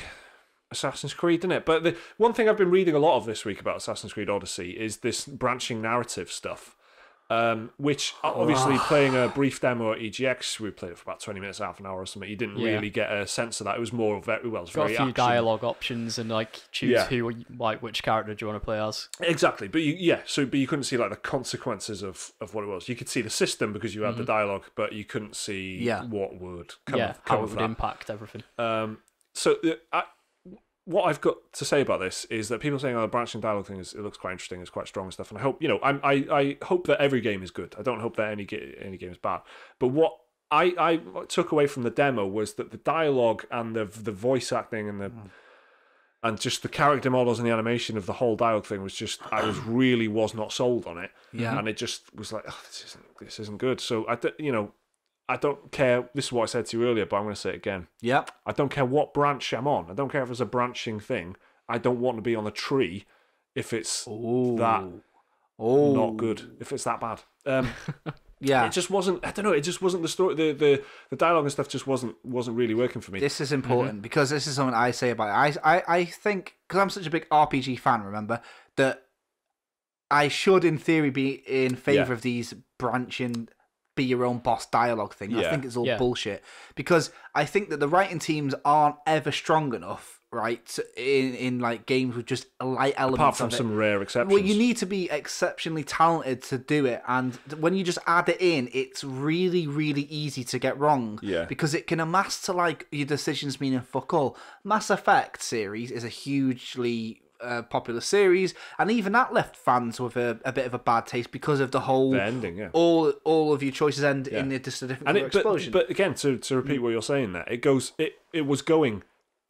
Assassin's Creed, isn't it? But the one thing I've been reading a lot of this week about Assassin's Creed Odyssey is this branching narrative stuff, which obviously playing a brief demo at EGX, we played it for about 20 minutes, half an hour or something. You didn't really get a sense of that. It was more it's got very a few action. dialogue options and choose which character do you want to play as. Exactly, but you couldn't see the consequences of what it was. You could see the system because you had the dialogue, but you couldn't see what would come how of it would impact everything. What I've got to say about this is that people are saying, the branching dialogue thing it looks quite interesting, it's quite strong and stuff. And I hope, I hope that every game is good. I don't hope that any game is bad. But what I took away from the demo was that the dialogue and the voice acting and just the character models and the animation of the whole dialogue thing was just, I was not sold on it. Yeah. And it just was like, this isn't good. So I don't care. This is what I said to you earlier, but I'm going to say it again. Yeah. I don't care what branch I'm on. I don't care if it's a branching thing. I don't want to be on a tree if it's not good. If it's that bad. It just wasn't. I don't know. It just wasn't the story. The dialogue and stuff just wasn't really working for me. This is important because this is something I say about it. I think because I'm such a big RPG fan. Remember that I should, in theory, be in favor of these branching, be your own boss dialogue thing. I think it's all bullshit because I think that the writing teams aren't ever strong enough, right, in games with just a light element. Apart from some rare exceptions. Well, you need to be exceptionally talented to do it, and when you just add it in, it's really, really easy to get wrong. Yeah. Because it can amass to your decisions meaning fuck all. Mass Effect series is a hugely popular series, and even that left fans with a bit of a bad taste because of the whole ending. All of your choices end in just a different explosion. But again, to repeat what you're saying, there it was going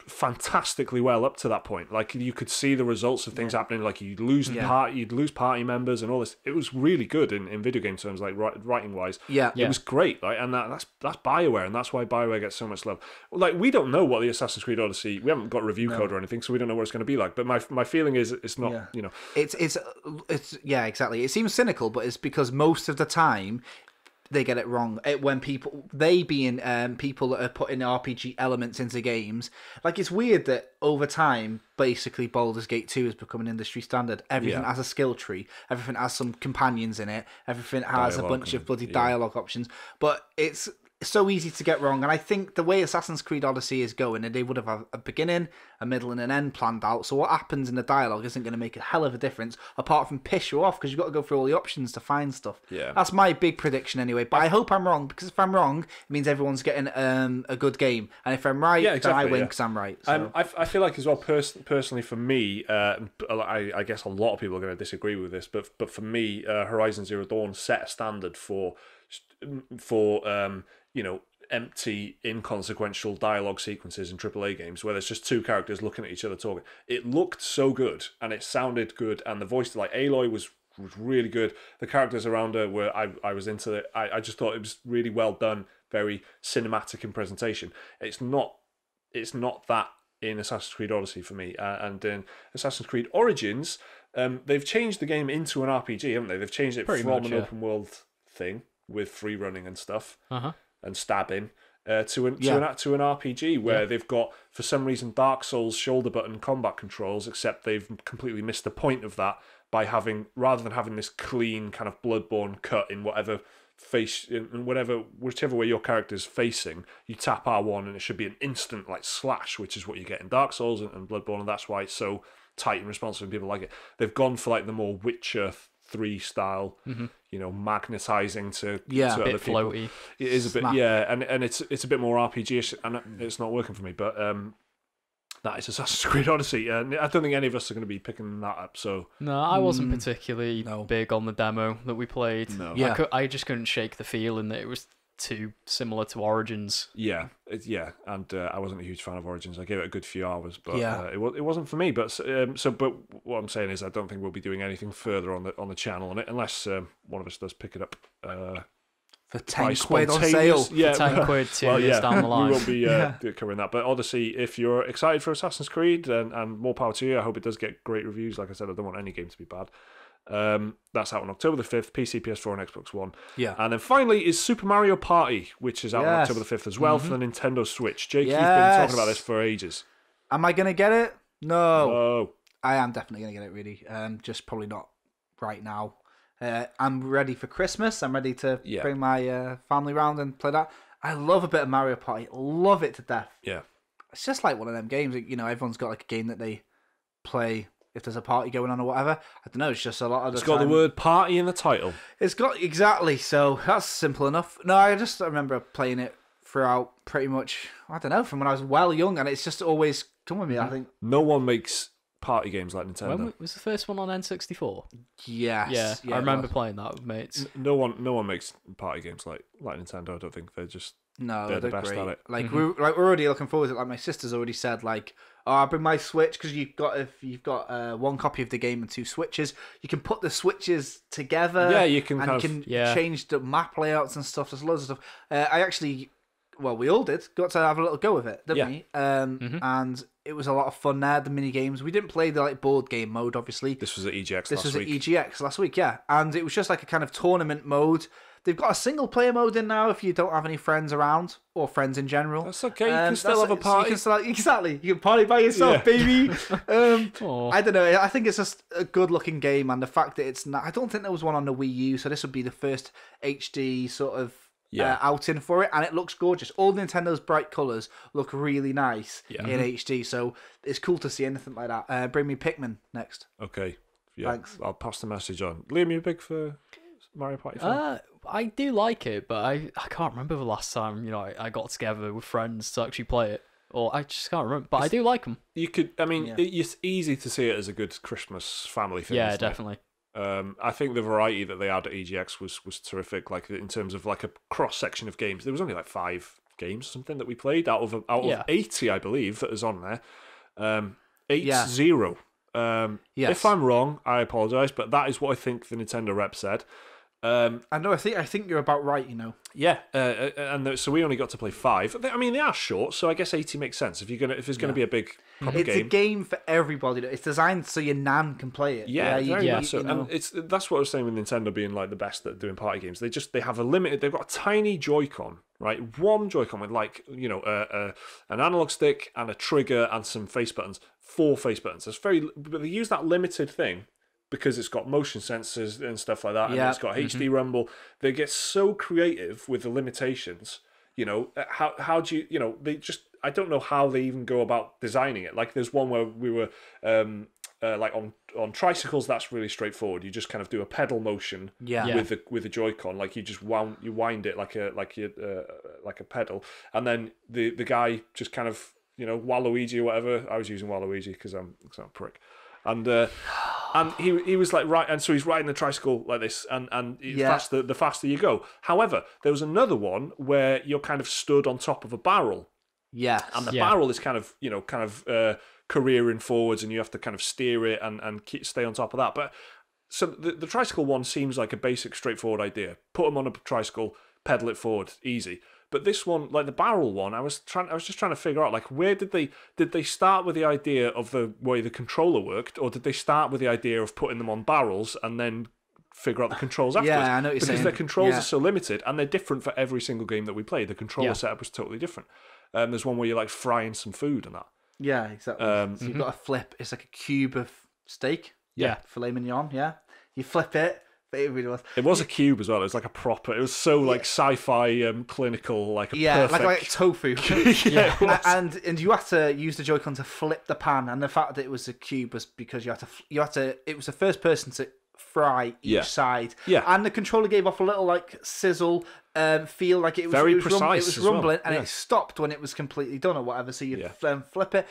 fantastically well up to that point. Like, you could see the results of things happening. Like, you'd lose party members and all this. It was really good in video game terms, like writing wise. It was great. Like, and that's BioWare, and that's why BioWare gets so much love. Like, we don't know what the Assassin's Creed Odyssey. We haven't got a review code or anything, so we don't know what it's going to be like. But my feeling is it's not. You know, it's exactly. It seems cynical, but it's because most of the time they get it wrong. When people that are putting RPG elements into games, like, it's weird that over time, basically, Baldur's Gate 2 has become an industry standard. Everything has a skill tree, everything has some companions in it, everything has a bunch of bloody dialogue options, but it's so easy to get wrong. And I think the way Assassin's Creed Odyssey is going, and they would have a beginning, a middle, and an end planned out. So what happens in the dialogue isn't going to make a hell of a difference, apart from piss you off, because you've got to go through all the options to find stuff. That's my big prediction anyway. But I hope I'm wrong, because if I'm wrong, it means everyone's getting a good game. And if I'm right, then I win because I'm right. So. I feel like as well, personally for me, I guess a lot of people are going to disagree with this, but for me, Horizon Zero Dawn set a standard for you know, empty, inconsequential dialogue sequences in AAA games where there's just two characters looking at each other talking. It looked so good, and it sounded good, and the voice, like Aloy, was really good. The characters around her were, I was into it. I just thought it was really well done, very cinematic in presentation. It's not that in Assassin's Creed Odyssey for me, and in Assassin's Creed Origins, they've changed the game into an RPG, haven't they? They've changed it from an open world thing with free running and stuff. And stabbing to an RPG where they've got, for some reason, Dark Souls shoulder button combat controls, except they've completely missed the point of that by rather than having this clean kind of Bloodborne cut in whatever whichever way your character's facing, you tap R1 and it should be an instant like slash, which is what you get in Dark Souls and Bloodborne, and that's why it's so tight and responsive and people like it. They've gone for like the more Witcher 3 style, you know, magnetizing to other people. Floaty. It is a bit, and it's a bit more RPG-ish, and it's not working for me. But that is Assassin's Creed Odyssey, and I don't think any of us are going to be picking that up. So no, I wasn't particularly big on the demo that we played. No, I just couldn't shake the feeling that it was too similar to Origins. And I wasn't a huge fan of Origins. I gave it a good few hours, but it wasn't for me. But but what I'm saying is, I don't think we'll be doing anything further on the channel on it, unless one of us does pick it up for £10 on sale. For £10 2 years down the line. We won't be covering that. But Odyssey, if you're excited for Assassin's Creed, and more power to you. I hope it does get great reviews. Like I said, I don't want any game to be bad. That's out on October the 5th, PC, PS4 and Xbox One. And then finally is Super Mario Party, which is out on October the 5th as well for the Nintendo Switch. Jake, you've been talking about this for ages. Am I going to get it? No. I am definitely going to get it, really. Just probably not right now. I'm ready for Christmas. I'm ready to bring my family round and play that. I love a bit of Mario Party. Love it to death. It's just like one of them games. You know, everyone's got like a game that they play if there's a party going on or whatever. I don't know, it's just a lot of the It's got the word party in the title. It's got, exactly, so that's simple enough. No, I remember playing it throughout pretty much, I don't know, from when I was well young, and it's just always come with me, I think. No one makes party games like Nintendo. When was the first one on N64? Yes. Yeah, I remember playing that with mates. No one makes party games like Nintendo. I don't think they're just they're the best great. at it. Like we're already looking forward to it. Like my sister's already said, like, I'll bring my Switch, because if you've got one copy of the game and 2 Switches, you can put the Switches together. Yeah, you can change the map layouts and stuff. There's loads of stuff. We all got to have a little go with it, didn't we? And it was a lot of fun there, the mini games. We didn't play the board game mode, obviously. This was at EGX last week, yeah. And it was just like a kind of tournament mode. They've got a single player mode in now if you don't have any friends around, or friends in general. That's okay, you can still have a party. Exactly, you can party by yourself, baby. I don't know, I think it's just a good looking game, and the fact that it's not, I don't think there was one on the Wii U, so this would be the first HD sort of outing for it, and it looks gorgeous. All Nintendo's bright colours look really nice in HD, so it's cool to see anything like that. Bring me Pikmin next. Okay, thanks. I'll pass the message on. Liam, you big for Mario Party fan? I do like it, but I can't remember the last time I got together with friends to actually play it. Or I just can't remember, but I do like them. You could, it's easy to see it as a good Christmas family thing. Yeah, definitely. I think the variety that they had at EGX was terrific. Like in terms of like a cross section of games, there was only like 5 games or something that we played out of 80, I believe, that is on there. 80. If I'm wrong, I apologise, but that is what I think the Nintendo rep said. I know. I think you're about right. Yeah, and so we only got to play 5. I mean, they are short, so I guess 80 makes sense. If there's gonna be a big proper it's game. A game for everybody. It's designed so your nan can play it. And that's what I was saying with Nintendo being like the best at doing party games. They have a limited. They've got a tiny Joy-Con, right? One Joy-Con with an analog stick and a trigger and some face buttons. 4 face buttons. But they use that limited thing. Because it's got motion sensors and stuff like that, and it's got HD rumble. They get so creative with the limitations. How do you? They just. I don't know how they even go about designing it. Like there's one where we were like on tricycles. That's really straightforward. You just kind of do a pedal motion with the Joy-Con. Like you just wind it like a pedal, and then the guy just kind of Waluigi or whatever. I was using Waluigi because I'm a prick. And he was like and so he's riding the tricycle like this, and the faster you go. However, there was another one where you're kind of stood on top of a barrel. Yeah, and the barrel is kind of careering forwards, and you have to kind of steer it and stay on top of that. But so the tricycle one seems like a basic, straightforward idea. Put them on a tricycle, pedal it forward, easy. But this one, like the barrel one, I was just trying to figure out, like, where did they start with the idea of the way the controller worked, or did they start with the idea of putting them on barrels and then figure out the controls afterwards? Yeah, I know what you're saying. Because their controls are so limited, and they're different for every single game that we played. The controller setup was totally different. There's one where you're like frying some food and that. Yeah, exactly. So you've got a flip. It's like a cube of steak. Yeah, filet mignon. Yeah, you flip it. It really was. It was a cube as well. It was like a proper. It was so like sci-fi, clinical, like a perfect... like tofu. and you had to use the Joy-Con to flip the pan, and the fact that it was a cube was because you had to. It was the first person to fry each side. Yeah, and the controller gave off a little like sizzle. Feel like it was very precise. It was rumbling, and it stopped when it was completely done or whatever. So you flip it.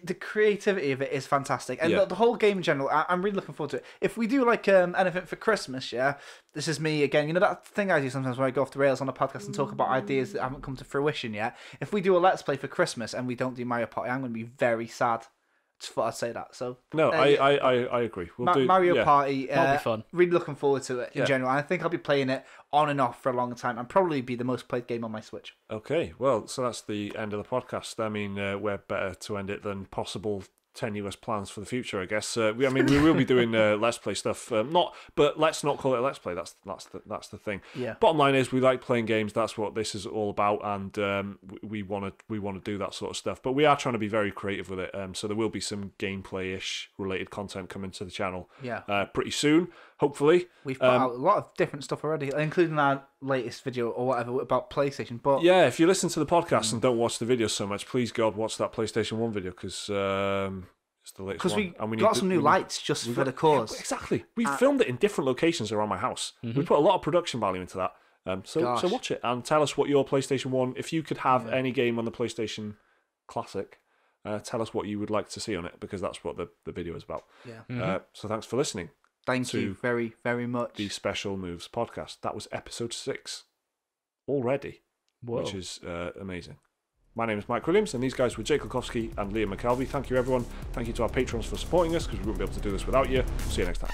The creativity of it is fantastic, and the whole game in general, I'm really looking forward to it. If we do like anything for Christmas, this is me again. That thing I do sometimes when I go off the rails on a podcast and talk about ideas that haven't come to fruition yet. If we do a Let's Play for Christmas and we don't do Mario Party, I'm going to be very sad. Just thought I'd say that. So no, I agree. We'll do Mario Party. That'll be fun. Really looking forward to it in general. And I think I'll be playing it on and off for a long time, and probably be the most played game on my Switch. Okay, well, so that's the end of the podcast. I mean, we're better to end it than possible tenuous plans for the future, I guess. We will be doing Let's Play stuff, but let's not call it a Let's Play. That's the thing. Yeah. Bottom line is, we like playing games. That's what this is all about, and we want to do that sort of stuff. But we are trying to be very creative with it. So there will be some gameplay-ish related content coming to the channel. Pretty soon, hopefully. We've put out a lot of different stuff already, including our latest video or whatever about PlayStation. But yeah, if you listen to the podcast and don't watch the videos so much, please God, watch that PlayStation 1 video, because it's the latest one. Because we got some new lights just for the cause. Exactly. We filmed it in different locations around my house. We put a lot of production value into that. So watch it and tell us what your PlayStation 1, if you could have any game on the PlayStation Classic, tell us what you would like to see on it, because that's what the video is about. So thanks for listening. Thank you very, very much. The Special Moves podcast. That was episode 6 already, which is amazing. My name is Mike Williams, and these guys were Jake Kulkowski and Liam McKelvey. Thank you, everyone. Thank you to our patrons for supporting us, because we wouldn't be able to do this without you. See you next time.